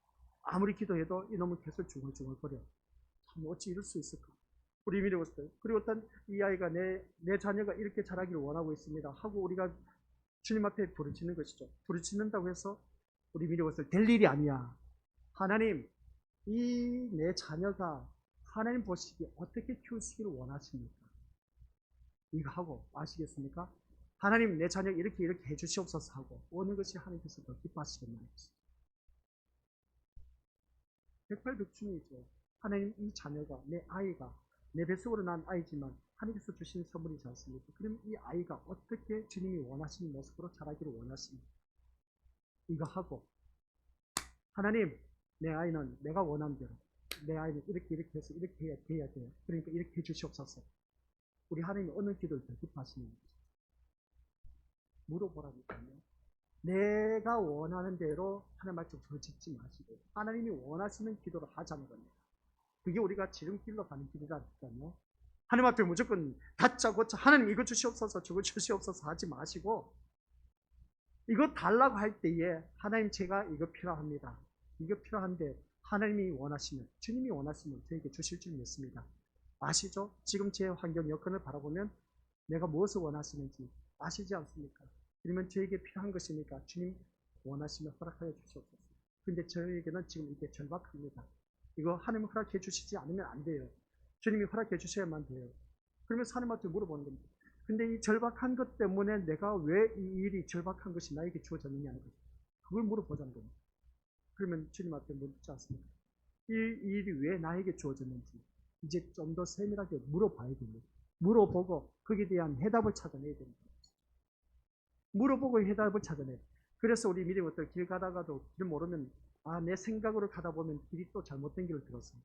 아무리 기도해도 이놈은 계속 중얼중얼거려. 참 어찌 이럴 수 있을까? 우리 믿어봤어요. 그리고 또 이 아이가 내 자녀가 이렇게 자라기를 원하고 있습니다 하고 우리가 주님 앞에 부르짖는 것이죠. 부르짖는다고 해서 우리 믿어봤어요. 될 일이 아니야. 하나님, 이 내 자녀가 하나님 보시기에 어떻게 키우시기를 원하십니까? 이거 하고 아시겠습니까? 하나님 내 자녀 이렇게 해주시옵소서 하고 오는 것이 하나님께서 더 기뻐하시겠냐는 것이죠. 백발백중이죠. 하나님 이 자녀가, 내 아이가 내 뱃속으로 난 아이지만 하나님께서 주신 선물이지 않습니까? 그럼 이 아이가 어떻게 주님이 원하시는 모습으로 자라기를 원하십니까? 이거 하고 하나님 내 아이는 내가 원하는 대로, 내 아이는 이렇게 해서 이렇게 해야 돼요. 그러니까 이렇게 해주시옵소서. 우리 하나님이 어느 기도를 더 기뻐하시는 거죠. 물어보라니까요. 내가 원하는 대로 하나님 말씀 부르짖지 마시고 하나님이 원하시는 기도를 하자는 겁니다. 그게 우리가 지름길로 가는 길이라니까요. 하나님 앞에 무조건 다짜고짜 하나님 이거 주시옵소서 저거 주시옵소서 하지 마시고, 이거 달라고 할 때에 하나님 제가 이거 필요합니다. 이거 필요한데 하나님이 원하시면, 주님이 원하시면 저에게 주실 줄 믿습니다. 아시죠? 지금 제 환경 여건을 바라보면 내가 무엇을 원하시는지 아시지 않습니까? 그러면 저에게 필요한 것이니까 주님 원하시면 허락하여 주시옵소서. 근데 저에게는 지금 이게 절박합니다. 이거 하나님 허락해 주시지 않으면 안 돼요. 주님이 허락해 주셔야만 돼요. 그러면서 하나님한테 물어보는 겁니다. 근데 이 절박한 것 때문에 내가 왜 이 일이 절박한 것이 나에게 주어졌느냐는 거죠. 그걸 물어보자는 겁니다. 그러면 주님 앞에 묻지 않습니까? 이 일이 왜 나에게 주어졌는지 이제 좀 더 세밀하게 물어봐야 됩니다. 물어보고 거기에 대한 해답을 찾아내야 됩니다. 물어보고 해답을 찾아내요. 그래서 우리 믿음이 어떤 길 가다가도 길 모르면 내 생각으로 가다 보면 길이 또 잘못된 길을 들었어.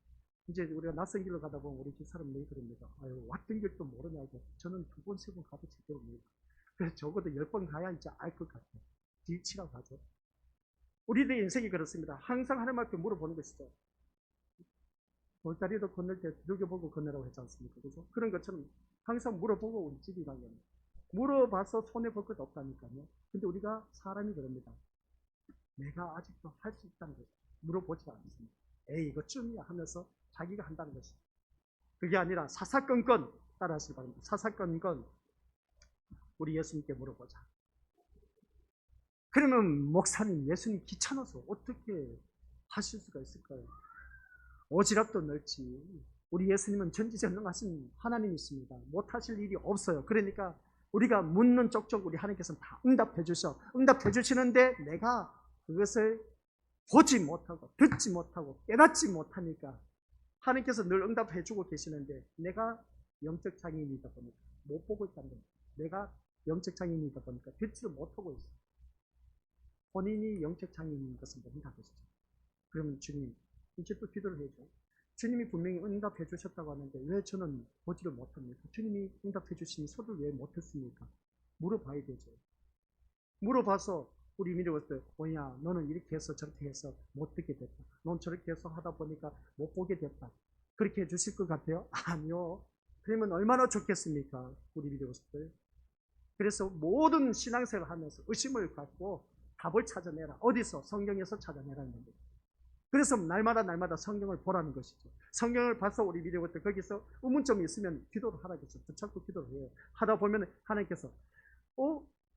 이제 우리가 낯선 길로 가다 보면 우리 집 사람들이 그럽니다. 아유, 왔던 길도 모르냐고. 저는 2번, 3번 가도 제대로 모르고. 그래서 적어도 10번 가야 이제 알 것 같아요. 뒤치라고 하죠. 우리들의 인생이 그렇습니다. 항상 하나님 앞에 물어보는 것이죠. 돌다리도 건널 때 두들겨보고 건너라고 했지 않습니까? 그래서 그런 것처럼 항상 물어보고 우리 집이 가는 겁니다. 물어봐서 손해볼 것도 없다니까요. 근데 우리가 사람이 그럽니다. 내가 아직도 할 수 있다는 거죠. 물어보지 않습니다. 에이 이거 쯤이야 하면서 자기가 한다는 것이죠. 그게 아니라 사사건건 따라하시기 바랍니다. 사사건건 우리 예수님께 물어보자. 그러면 목사님 예수님 귀찮아서 어떻게 하실 수가 있을까요? 오지랖도 넓지. 우리 예수님은 전지전능하신 하나님이십니다. 못하실 일이 없어요. 그러니까 우리가 묻는 쪽쪽 우리 하나님께서는 다 응답해 주셔. 응답해 주시는데 내가 그것을 보지 못하고 듣지 못하고 깨닫지 못하니까 하나님께서 늘 응답해 주고 계시는데 내가 영적 장애인이다 보니까 못 보고 있다는 겁니다. 내가 영적 장애인이다 보니까 듣지를 못하고 있어요. 본인이 영적 장애인인 것은 모른다 것이죠. 그러면 주님, 이제 또 기도를 해줘. 주님이 분명히 응답해 주셨다고 하는데 왜 저는 보지를 못합니까? 주님이 응답해 주시니 소리를 왜 못했습니까? 물어봐야 되죠. 물어봐서 우리 믿어봤어요. 뭐냐, 너는 이렇게 해서 저렇게 해서 못 듣게 됐다. 넌 저렇게 해서 하다 보니까 못 보게 됐다. 그렇게 해주실 것 같아요? 아니요. 그러면 얼마나 좋겠습니까? 우리 믿어봤어요. 그래서 모든 신앙생활을 하면서 의심을 갖고 답을 찾아내라. 어디서? 성경에서 찾아내라는 겁니다. 그래서 날마다 성경을 보라는 것이죠. 성경을 봐서 우리 믿어봤을 때 거기서 의문점이 있으면 기도를 하라겠죠. 붙잡고 기도를 해요. 하다 보면 하나님께서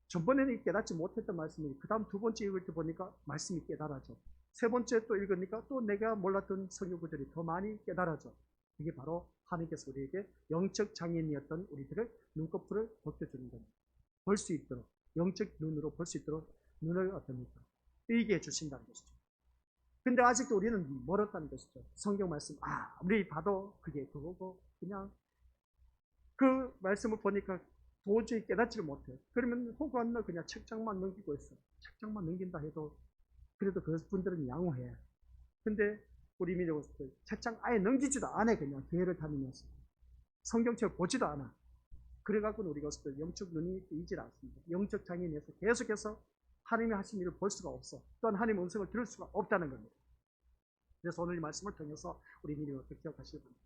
전번에는 깨닫지 못했던 말씀이 그 다음 두 번째 읽을 때 보니까 말씀이 깨달아져. 세 번째 또 읽으니까 또 내가 몰랐던 성경 구절이 더 많이 깨달아져. 이게 바로 하나님께서 우리에게 영적 장애인이었던 우리들을 눈꺼풀을 벗겨주는 겁니다. 볼 수 있도록, 영적 눈으로 볼 수 있도록 눈을 어떻습니까? 뜨이게 해주신다는 것이죠. 근데 아직도 우리는 멀었다는 것이죠. 성경 말씀, 아무리 봐도 그게 그거고, 그냥 그 말씀을 보니까 도저히 깨닫지를 못해. 그러면 혹은 그냥 책장만 넘기고 있어. 책장만 넘긴다 해도 그래도 그분들은 양호해. 근데 우리 믿어봤을 책장 아예 넘기지도 않아. 그냥 교회를 다니면서 성경책을 보지도 않아. 그래갖고는 우리가 영적 눈이 뜨이질 않습니다. 영적 장애인에서 계속해서 하나님이 하신 일을 볼 수가 없어. 또한 하나님의 음성을 들을 수가 없다는 겁니다. 그래서 오늘 이 말씀을 통해서 우리 믿음을 기억하시기 바랍니다.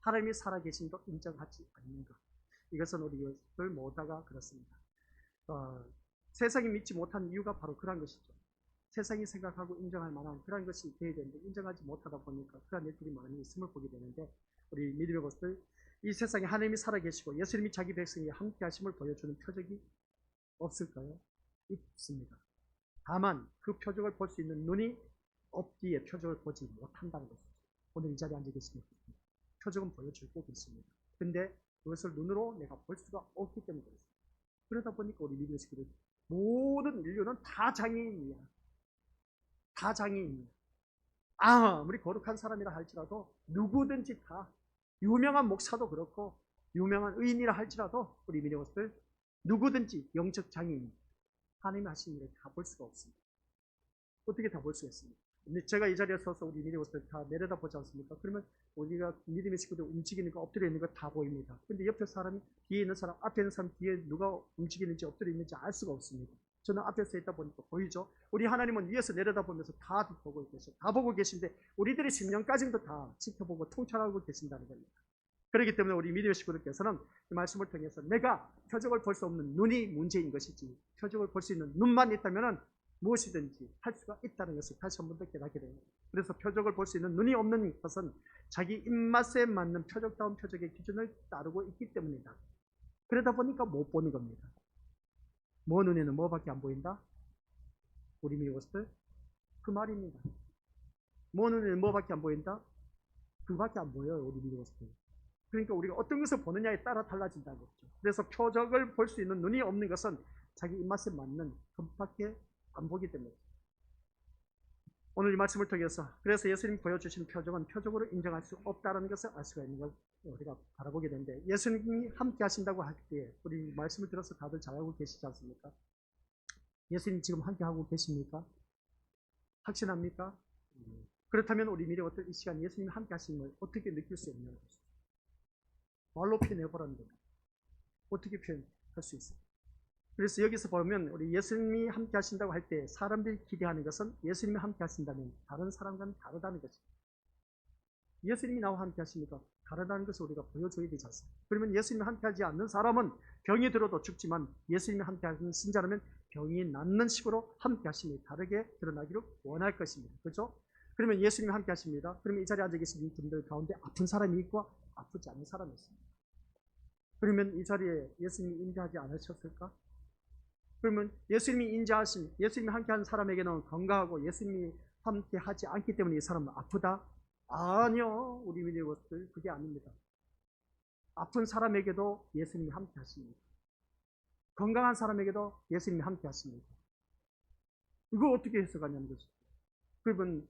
하나님이 살아계심도 인정하지 않는 것. 이것은 우리 것을 모두가 그렇습니다. 세상이 믿지 못하는 이유가 바로 그런 것이죠. 세상이 생각하고 인정할 만한 그런 것이 되어야 되는데 인정하지 못하다 보니까 그런 일들이 많이 있음을 보게 되는데 우리 믿음의 것들 이 세상에 하나님이 살아계시고 예수님이 자기 백성이 함께 하심을 보여주는 표적이 없을까요? 있습니다. 다만 그 표적을 볼 수 있는 눈이 없기에 표적을 보지 못한다는 것이죠. 오늘 이 자리에 앉아 계십니다. 표적은 보여주고 있습니다. 근데 그것을 눈으로 내가 볼 수가 없기 때문에 그렇습니다. 그러다 보니까 우리 믿음의 스킬은 모든 인류는 다 장애인이야. 다 장애인이야. 아무리 거룩한 사람이라 할지라도 누구든지 다 유명한 목사도 그렇고 유명한 의인이라 할지라도 우리 믿음의 스킬 누구든지 영적 장애인 하나님이 하신 일을 다 볼 수가 없습니다. 어떻게 다 볼 수가 있습니까? 근데 제가 이 자리에 서서 우리 믿음의 것을 다 내려다 보지 않습니까? 그러면 우리가 믿음의 식구들 움직이니까 엎드려 있는 거 다 보입니다. 근데 옆에 사람이, 뒤에 있는 사람, 앞에 있는 사람 뒤에 누가 움직이는지 엎드려 있는지 알 수가 없습니다. 저는 앞에 서 있다 보니까 보이죠? 우리 하나님은 위에서 내려다 보면서 다 보고 계셔. 다 보고 계신데 우리들의 심령까지도 다 지켜보고 통찰하고 계신다는 겁니다. 그렇기 때문에 우리 믿음의 식구들께서는 이 말씀을 통해서 내가 표적을 볼 수 없는 눈이 문제인 것이지 표적을 볼 수 있는 눈만 있다면 무엇이든지 할 수가 있다는 것을 다시 한 번 더 깨닫게 됩니다. 그래서 표적을 볼 수 있는 눈이 없는 것은 자기 입맛에 맞는 표적다운 표적의 기준을 따르고 있기 때문이다. 그러다 보니까 못 보는 겁니다. 뭐 눈에는 뭐밖에 안 보인다? 우리 미국어스들 그 말입니다. 뭐 눈에는 뭐밖에 안 보인다? 그밖에 안 보여요. 우리 미국어스들. 그러니까 우리가 어떤 것을 보느냐에 따라 달라진다는 거죠. 그래서 표적을 볼 수 있는 눈이 없는 것은 자기 입맛에 맞는 그밖에 안 보기 때문에 오늘 이 말씀을 통해서 그래서 예수님이 보여주신 표적은 표적으로 인정할 수 없다는 것을 알 수가 있는 걸 우리가 바라보게 되는데 예수님이 함께 하신다고 할 때 우리 말씀을 들어서 다들 잘 알고 계시지 않습니까? 예수님 지금 함께 하고 계십니까? 확신합니까? 그렇다면 우리 미래 어떤 이 시간 예수님이 함께 하시는 걸 어떻게 느낄 수 있는 것이죠? 말로 표현해보라는 겁니다. 어떻게 표현할 수 있어요? 그래서 여기서 보면 우리 예수님이 함께 하신다고 할 때 사람들이 기대하는 것은 예수님이 함께 하신다면 다른 사람과는 다르다는 것입니다. 예수님이 나와 함께 하시니까 다르다는 것을 우리가 보여줘야 되지 않습니까? 그러면 예수님이 함께 하지 않는 사람은 병이 들어도 죽지만 예수님이 함께 하는 신자라면 병이 낫는 식으로 함께 하심이 다르게 드러나기를 원할 것입니다. 그렇죠? 그러면 예수님이 함께 하십니다. 그러면 이 자리에 앉아 계신 분들 가운데 아픈 사람이 있고 아프지 않은 사람이 있습니다. 그러면 이 자리에 예수님이 임재하지 않으셨을까? 그러면 예수님이 인자하신, 예수님이 함께하는 사람에게는 건강하고 예수님이 함께하지 않기 때문에 이 사람은 아프다? 아니요. 우리 믿음의 것들 그게 아닙니다. 아픈 사람에게도 예수님이 함께하십니다. 건강한 사람에게도 예수님이 함께하십니다. 이거 어떻게 해석하냐는 것이죠. 그러면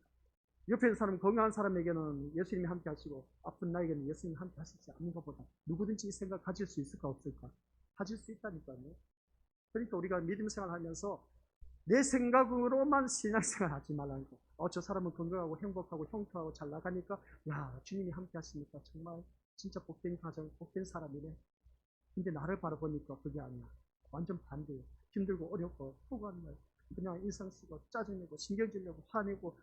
옆에 있는 사람, 건강한 사람에게는 예수님이 함께 하시고 아픈 나에게는 예수님이 함께 하시지 않는 것보다 누구든지 이 생각 가질 수 있을까 없을까? 가질 수 있다니까요. 그러니까 우리가 믿음 생활하면서 내 생각으로만 신앙생활 하지 말라는 거. 저 사람은 건강하고 행복하고 형통하고 잘 나가니까 야 주님이 함께 하시니까 정말 진짜 복된 가정, 복된 사람이네. 근데 나를 바라보니까 그게 아니야. 완전 반대예요. 힘들고 어렵고 포기하는 거예요. 그냥 인상 쓰고 짜증내고 신경질내고 화내고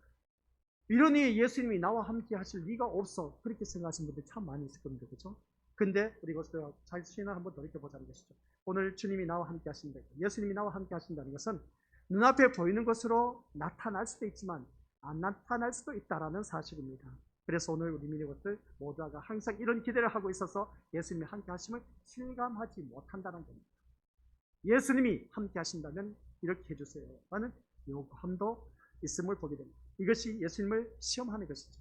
이러니 예수님이 나와 함께 하실 리가 없어. 그렇게 생각하시는 분들 참 많이 있을 겁니다. 그렇죠? 근데 우리 이것을 잘 신앙 한번 돌이켜보자는 것이죠. 오늘 주님이 나와 함께 하신다. 예수님이 나와 함께 하신다는 것은 눈앞에 보이는 것으로 나타날 수도 있지만 안 나타날 수도 있다는 사실입니다. 그래서 오늘 우리 민족들 모두가 항상 이런 기대를 하고 있어서 예수님이 함께 하심을 실감하지 못한다는 겁니다. 예수님이 함께 하신다면 이렇게 해주세요 라는 요구함도 있음을 보게 됩니다. 이것이 예수님을 시험하는 것이죠.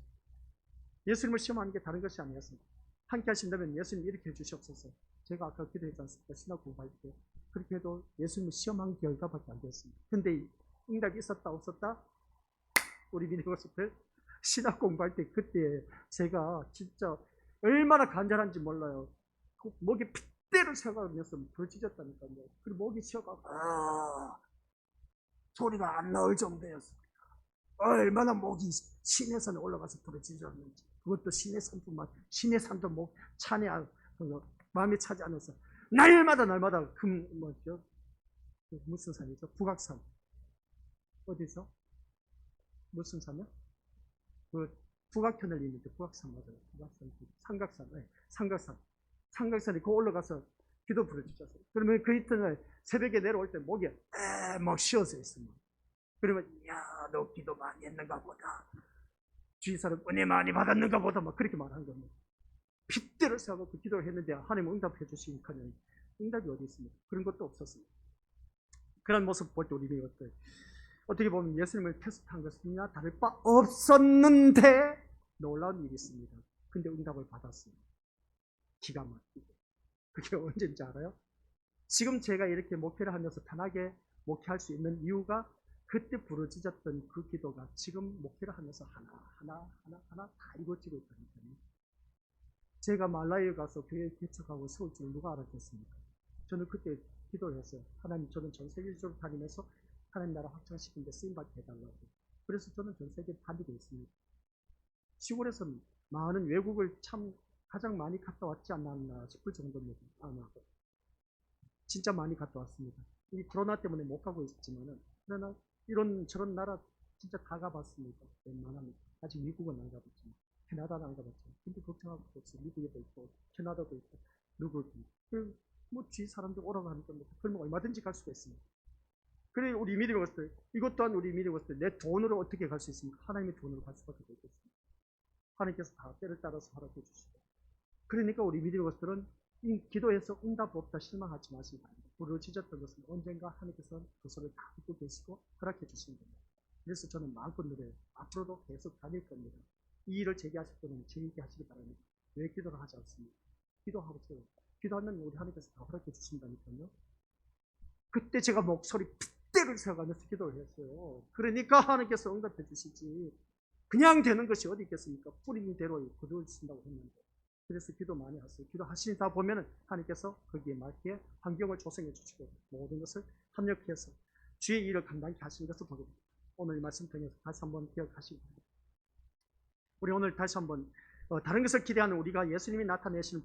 예수님을 시험하는 게 다른 것이 아니었습니다. 함께 하신다면 예수님 이렇게 해주시옵소서. 제가 아까 기도했지 않습니까? 신학 공부할 때. 그렇게 해도 예수님을 시험한 결과밖에 안 됐습니다. 근데 응답이 있었다 없었다? 우리 민족들 신학 공부할 때 그때 제가 진짜 얼마나 간절한지 몰라요. 목에 핏대를 세워가면서 부러지셨다니까요. 그리고 목이 쉬어가고 소리가 안 나올 정도였습니다. 얼마나 목이 신의 산에 올라가서 부러지셨는지. 그것도 신의 산뿐만 신의 산도 목 찬에 마음에 차지 않아서 날마다 뭐죠? 무슨 산이죠? 북악산. 어디서? 무슨 산이요? 그 북악천을 있는데 북악산 맞아요. 북악산, 삼각산, 네, 삼각산. 삼각산에 그 올라가서 기도 부르짖었어요. 그러면 그 이튿날 새벽에 내려올 때 목이 막 쉬어서 있습니다. 그러면 야, 너 기도 많이 했는가 보다. 주위 사람 은혜 많이 받았는가 보다 막 그렇게 말한 겁니다. 핏대를 세우고 그 기도를 했는데 하나님 응답해 주시니까 응답이 어디 있습니까? 그런 것도 없었습니다. 그런 모습 볼 때 우리 이것들 어떻게 보면 예수님을 테스트한 것이나 다를 바 없었는데 놀라운 일이 있습니다. 근데 응답을 받았습니다. 기가 막히게. 그게 언제인지 알아요? 지금 제가 이렇게 목회를 하면서 편하게 목회할 수 있는 이유가 그때 부르짖었던 그 기도가 지금 목회를 하면서 하나 다 이루어지고 있다는 거예요. 제가 말라위에 가서 교회 개척하고 세울 줄 누가 알았겠습니까? 저는 그때 기도를 했어요. 하나님, 저는 전 세계적으로 다니면서 하나님 나라 확장시킨 데 쓰임받게 해달라고. 그래서 저는 전 세계에 다니고 있습니다. 시골에서는 많은 외국을 참 가장 많이 갔다 왔지 않았나 싶을 정도입니다. 아마 진짜 많이 갔다 왔습니다. 이 코로나 때문에 못 가고 있었지만은 그러나 이런 저런 나라 진짜 다 가봤습니다. 웬만하면 아직 미국은 안 가봤지만 캐나다는 안 가봤지만 근데 걱정하고 없어요. 미국에도 있고 캐나다도 있고 누구도 있고 뭐 주위 사람들 오라고 하니까 뭐 그러면 얼마든지 갈 수가 있습니다. 그래 우리 미리 봤을 때 이것 또한 우리 미리 봤을 때 내 돈으로 어떻게 갈 수 있습니까? 하나님의 돈으로 갈 수밖에 없겠습니다. 하나님께서 다 때를 따라서 허락해 주시고 그러니까 우리 믿음의 것들은 기도해서 응답 없다 실망하지 마시기 바랍니다. 부르짖었던 것은 언젠가 하나님께서 그 소리를 다 듣고 계시고 허락해 주시는 겁니다. 그래서 저는 마음껏 누려요. 앞으로도 계속 다닐 겁니다. 이 일을 제기하실 분은 제기하게 하시기 바랍니다. 왜 기도를 하지 않습니까? 기도하고 세요. 기도하면 우리 하나님께서 다 허락해 주신다니까요. 그때 제가 목소리 핏대를 세워가면서 기도를 했어요. 그러니까 하나님께서 응답해 주시지. 그냥 되는 것이 어디 있겠습니까? 뿌린 대로 거두어주신다고 했는데. 그래서 기도 많이 하세요. 기도하시다 보면은 하나님께서 거기에 맞게 환경을 조성해 주시고 모든 것을 합력해서 주의 일을 감당케 하시는 것을 보게 됩니다. 오늘 말씀 통해서 다시 한번 기억하시기 바랍니다. 우리 오늘 다시 한번 다른 것을 기대하는 우리가 예수님이 나타내시는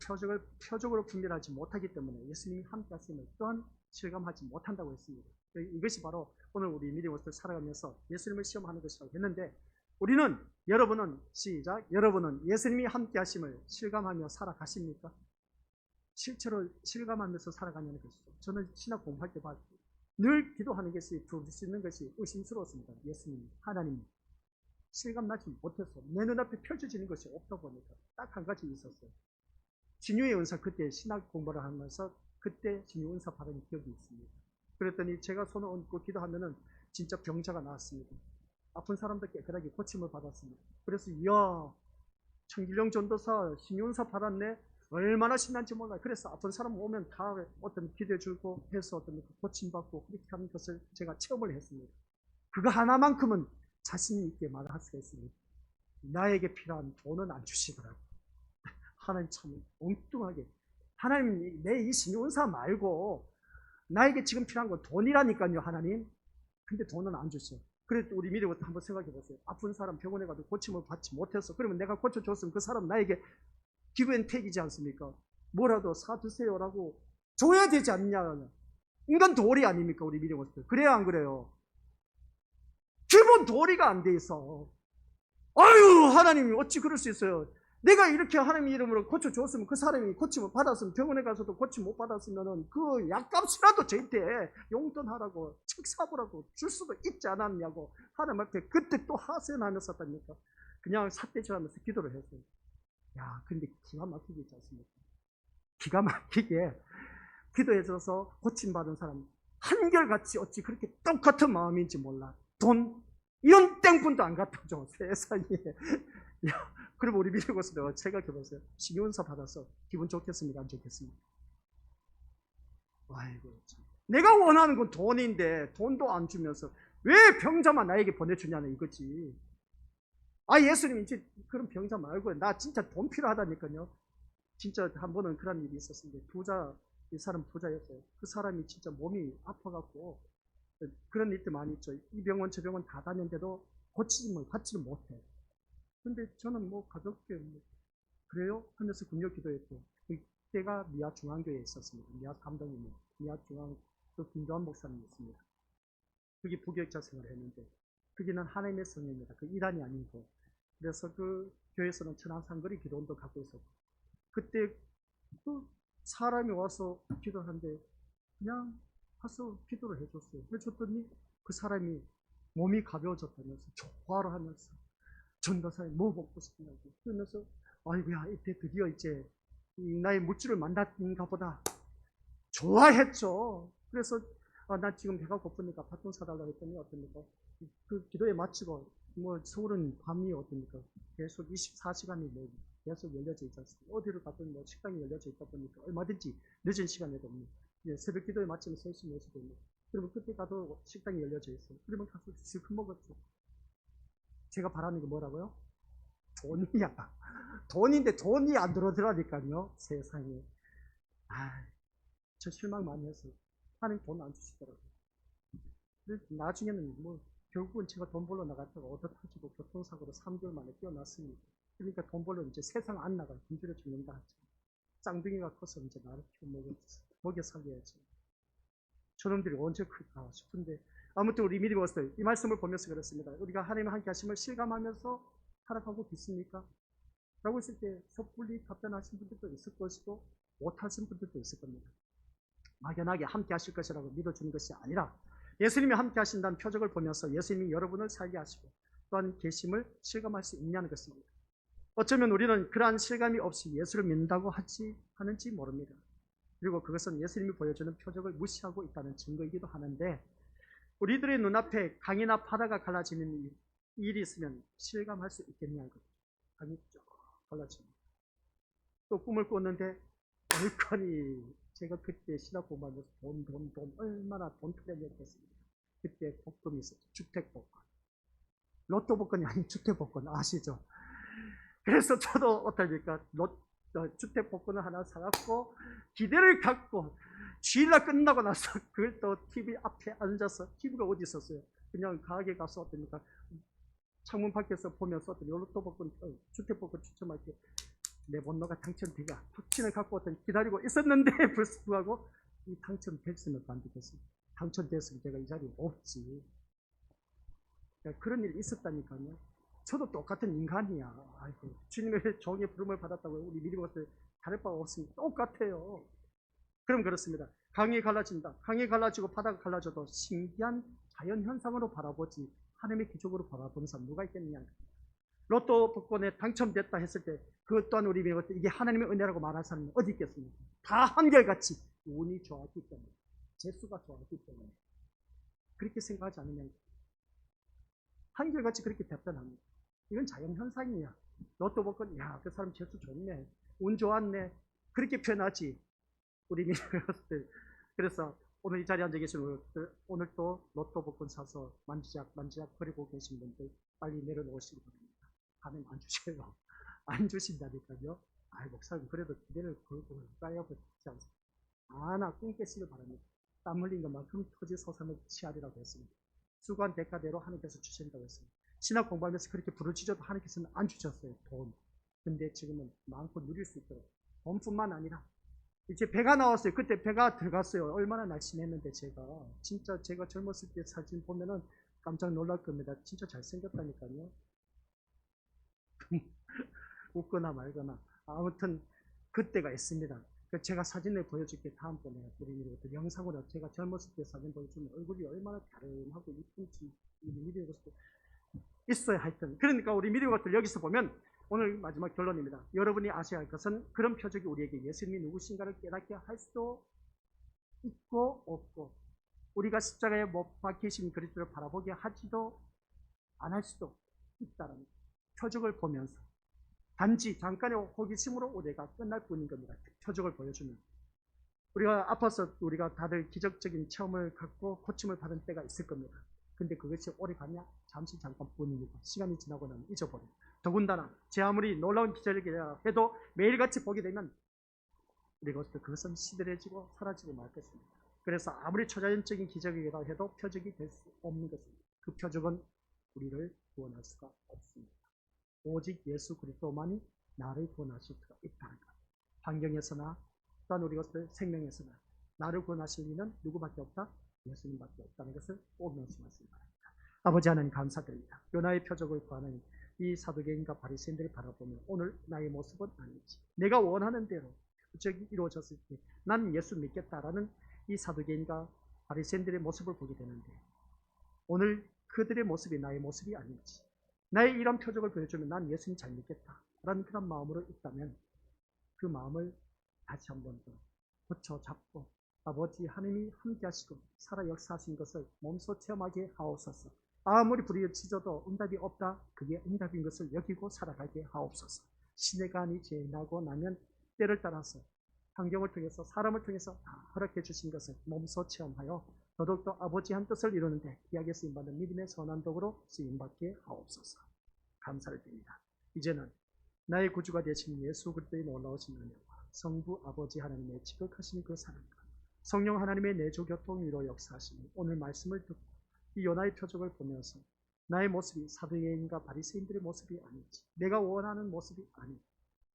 표적으로 분별하지 못하기 때문에 예수님이 함께 하심을 또한 실감하지 못한다고 했습니다. 이것이 바로 오늘 우리 믿음으로 살아가면서 예수님을 시험하는 것이라고 했는데 우리는 여러분은 시작 여러분은 예수님이 함께 하심을 실감하며 살아가십니까? 실제로 실감하면서 살아가냐는 것이죠. 저는 신학 공부할 때 늘 기도하는 것이 부르짖는 것이 의심스러웠습니다. 예수님, 하나님 실감나지 못해서 내 눈앞에 펼쳐지는 것이 없다 보니까 딱 한 가지 있었어요. 진유의 은사 그때 신학 공부를 하면서 그때 진유 은사 받은 기억이 있습니다. 그랬더니 제가 손을 얹고 기도하면은 진짜 병자가 나왔습니다. 아픈 사람들 깨끗하게 고침을 받았습니다. 그래서 이야 청길령 전도사 신윤사 받았네 얼마나 신난지 몰라요. 그래서 아픈 사람 오면 다 어떤 기도해 주고 해서 어떤 고침받고 그렇게 하는 것을 제가 체험을 했습니다. 그거 하나만큼은 자신 있게 말할 수가 있습니다. 나에게 필요한 돈은 안 주시더라고요. 하나님 참 엉뚱하게, 하나님 내 이 신용사 말고 나에게 지금 필요한 건 돈이라니까요, 하나님. 근데 돈은 안 주셔. 그래도 우리 미래부터 한번 생각해 보세요. 아픈 사람 병원에 가도 고침을 받지 못했어. 그러면 내가 고쳐줬으면 그 사람 나에게 기브앤테이크이지 않습니까? 뭐라도 사드세요라고 줘야 되지 않냐. 인간 도리 아닙니까, 우리 미래부터. 그래야 안 그래요? 기본 도리가 안 돼 있어. 아유, 하나님이 어찌 그럴 수 있어요? 내가 이렇게 하나님 이름으로 고쳐줬으면 그 사람이 고침을 받았으면, 병원에 가서도 고침 못 받았으면 그 약값이라도 저한테 용돈 하라고, 책 사보라고 줄 수도 있지 않았냐고 하나님 앞에 그때 또 하소연하면서 다니까 그냥 삿대질하면서 기도를 했어요. 야, 근데 기가 막히게 있지 않습니까? 기가 막히게 기도해줘서 고침받은 사람 한결같이 어찌 그렇게 똑같은 마음인지 몰라. 돈 이런 땡분도 안 갚아줘, 세상에. 야, 그럼 우리 미래고서 생각해보세요. 신용사 받아서 기분 좋겠습니까, 안 좋겠습니까? 아이고, 참. 내가 원하는 건 돈인데 돈도 안 주면서 왜 병자만 나에게 보내주냐는 이거지. 아, 예수님 이제 그런 병자 말고 나 진짜 돈 필요하다니까요. 진짜 한 번은 그런 일이 있었는데 이 사람 부자였어요. 그 사람이 진짜 몸이 아파갖고 그런 일들 많이 있죠. 이 병원 저 병원 다 다녔는데도 고침을 받지를 못해. 근데 저는 뭐 가볍게 그래요? 하면서 금요 기도했고, 그때가 미아 중앙교회에 있었습니다. 미아 감독님, 미아 중앙 그 김도환 목사님이었습니다. 그게 부교육자 생활을 했는데 그게는 하나님의 성령입니다. 그 이단이 아니고. 그래서 그 교회에서는 천안상거리 기도원도 갖고 있었고, 그때 그 사람이 와서 기도하는데 그냥 가서 기도를 해줬어요. 해줬더니 그 사람이 몸이 가벼워졌다면서 좋아를 하면서 전도사님 뭐 먹고 싶냐고 그러면서 아이고야 이때 드디어 이제 나의 물질을 만났는가 보다 좋아했죠. 그래서 나 지금 배가 고프니까 밥 좀 사달라고 했더니 어떻습니까? 그 기도에 마치고 뭐 서울은 밤이 어떻습니까? 계속 24시간이 계속 열려져 있지 않습니까? 어디를 가든 뭐 식당이 열려져 있다 보니까 얼마든지 늦은 시간에도 새벽 기도에 마치면 3시, 4시 됩니다. 그러면 그때 가도 식당이 열려져 있어요. 그러면 가서 실컷 먹었죠. 제가 바라는 게 뭐라고요? 돈이야. 돈인데 돈이 안 들어오더라니까요. 세상에. 저 실망 많이 했어요. 하나님 돈 안 주시더라고요. 나중에는 뭐 결국은 제가 돈 벌러 나갔다가 얻어 터지고 교통사고로 3개월 만에 뛰어났습니다. 그러니까 돈 벌러 이제 세상 안 나가요. 굶주려 죽는다 하죠. 쌍둥이가 커서 이제 나를 키워 먹여 살려야지. 저놈들이 언제 클까 싶은데 아무튼 우리 미리 모습들 이 말씀을 보면서 그렇습니다. 우리가 하나님의 함께 하심을 실감하면서 살아가고 있습니까? 라고 했을 때 섣불리 답변하신 분들도 있을 것이고 못하신 분들도 있을 겁니다. 막연하게 함께 하실 것이라고 믿어주는 것이 아니라 예수님이 함께 하신다는 표적을 보면서 예수님이 여러분을 살게 하시고 또한 계심을 실감할 수 있냐는 것입니다. 어쩌면 우리는 그러한 실감이 없이 예수를 믿는다고 하는지 모릅니다. 그리고 그것은 예수님이 보여주는 표적을 무시하고 있다는 증거이기도 하는데 우리들의 눈앞에 강이나 바다가 갈라지는 일이 있으면 실감할 수 있겠냐는 거죠. 강이 쭉 갈라집니다. 또 꿈을 꿨는데 얼큰이 제가 그때 신학 공부하면서 돈 얼마나 돈 투자했겠습니까? 그때 복권이 있었죠. 주택복권. 로또 복권이 아닌 주택복권 아시죠? 그래서 저도 어떡합니까? 주택복권을 하나 사갖고 기대를 갖고 주일날 끝나고 나서 그걸 또 TV 앞에 앉아서 TV가 어디 있었어요? 그냥 가게 가서 어떻습니까? 창문 밖에서 보면서 어떤 로또 복권, 주택복권 추첨할 때 내 번호가 당첨되가 확신을 갖고 어떤 기다리고 있었는데 불구하고 이 당첨됐으면 안 되겠습니다. 당첨됐으면 제가 이 자리에 없지. 그러니까 그런 일이 있었다니까요. 저도 똑같은 인간이야. 아이고, 주님의 종의 부름을 받았다고 우리 미리 것을 다를 바가 없습니다. 똑같아요. 그럼 그렇습니다. 강이 갈라진다. 강이 갈라지고 바다가 갈라져도 신기한 자연현상으로 바라보지 하나님의 기적으로 바라보는 사람 누가 있겠느냐. 로또 복권에 당첨됐다 했을 때 그것 또한 우리 믿을 때 이게 하나님의 은혜라고 말할 사람이 어디 있겠습니까? 다 한결같이 운이 좋았기 때문에 재수가 좋았기 때문에 그렇게 생각하지 않으면 한결같이 그렇게 답변합니다. 이건 자연현상이야. 로또 복권 야, 그 사람 재수 좋네. 운 좋았네. 그렇게 표현하지. 우리 믿을 때 그래서 오늘 이 자리에 앉아 계신 분들, 오늘 또 로또 복권 사서 만지작 거리고 계신 분들 빨리 내려놓으시기 바랍니다. 가면 안 주세요. 안 주신다니까요. 아이, 목사님, 그래도 기대를 걸고 가야 되지 않습니까? 나 꿈깨시길 바랍니다. 땀 흘린 것만큼 터지 솟아는 치아리라고 했습니다. 수고한 대가대로 하나님께서 주신다고 했습니다. 신학 공부하면서 그렇게 부르짖어도 하나님께서는 안 주셨어요, 돈. 근데 지금은 마음껏 누릴 수 있도록 돈뿐만 아니라 이제 배가 나왔어요. 그때 배가 들어갔어요. 얼마나 날씬했는데 진짜 제가 젊었을 때 사진 보면은 깜짝 놀랄 겁니다. 진짜 잘생겼다니까요. 웃거나 말거나 아무튼 그때가 있습니다. 제가 사진을 보여줄게. 다음번에 우리 미리부터 영상으로 제가 젊었을 때 사진 보여주면 얼굴이 얼마나 다름하고 이쁜지 미리고 있어요. 하여튼 그러니까 우리 미리 것들 여기서 보면 오늘 마지막 결론입니다. 여러분이 아셔야 할 것은 그런 표적이 우리에게 예수님이 누구신가를 깨닫게 할 수도 있고 없고, 우리가 십자가에 못 박히신 그리스도를 바라보게 하지도 않을 수도 있다는 표적을 보면서 단지 잠깐의 호기심으로 우리가 끝날 뿐인 겁니다. 표적을 보여주면 우리가 아파서 우리가 다들 기적적인 체험을 갖고 고침을 받은 때가 있을 겁니다. 근데 그것이 오래 가냐? 잠시 잠깐뿐입니다. 시간이 지나고 나면 잊어버려요. 더군다나 제 아무리 놀라운 기적이라 해도 매일같이 보게 되면 우리가 그것은 시들해지고 사라지고 말 것입니다. 그래서 아무리 초자연적인 기적이라 해도 표적이 될 수 없는 것입니다. 그 표적은 우리를 구원할 수가 없습니다. 오직 예수 그리스도만이 나를 구원하실 수가 있다는 것. 환경에서나 또한 우리 것들 생명에서나 나를 구원하실 이는 누구밖에 없다? 예수님밖에 없다는 것을 꼭 명심하시기 바랍니다. 아버지 하나님 감사드립니다. 요나의 표적을 구하는 이 사두개인과 바리새인들을 바라보며 오늘 나의 모습은 아니지, 내가 원하는 대로 표적이 이루어졌을 때 난 예수 믿겠다라는 이 사두개인과 바리새인들의 모습을 보게 되는데, 오늘 그들의 모습이 나의 모습이 아닌지, 나의 이런 표적을 보여주면 난 예수님 잘 믿겠다라는 그런 마음으로 있다면 그 마음을 다시 한번 더 고쳐 잡고 아버지 하나님이 함께 하시고 살아 역사하신 것을 몸소 체험하게 하옵소서. 아무리 부딪혀도 응답이 없다, 그게 응답인 것을 여기고 살아가게 하옵소서. 시내가 아니 지나고 나면 때를 따라서 환경을 통해서 사람을 통해서 다 허락해 주신 것을 몸소 체험하여 더더욱더 아버지 한 뜻을 이루는데 귀하게 쓰임받는 믿음의 선한 도구로 쓰임받게 하옵소서. 감사를 드립니다. 이제는 나의 구주가 되신 예수 그리스도의 놀라우신 은혜와 성부 아버지 하나님의 지극하신 그 사랑과 성령 하나님의 내조 교통 위로 역사하시니 오늘 말씀을 듣고 이 요나의 표적을 보면서 나의 모습이 사두개인과 바리새인들의 모습이 아닌지, 내가 원하는 모습이 아닌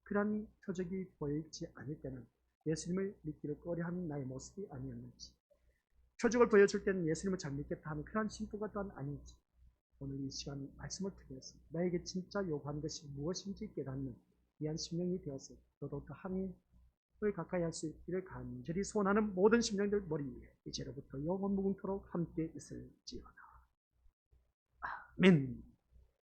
그런 표적이 보이지 않을 때는 예수님을 믿기를 꺼려하는 나의 모습이 아니었는지, 표적을 보여줄 때는 예수님을 잘 믿겠다 하는 그런 심부가 또한 아닌지, 오늘 이 시간 말씀을 통해서 나에게 진짜 요구하는 것이 무엇인지 깨닫는 귀한 심령이 되어서 더더욱더 하나님을 가까이 할 수 있기를 간절히 소원하는 모든 심령들 머리 위에 이제로부터 영원 무궁토록 함께 있을지어다. 아멘.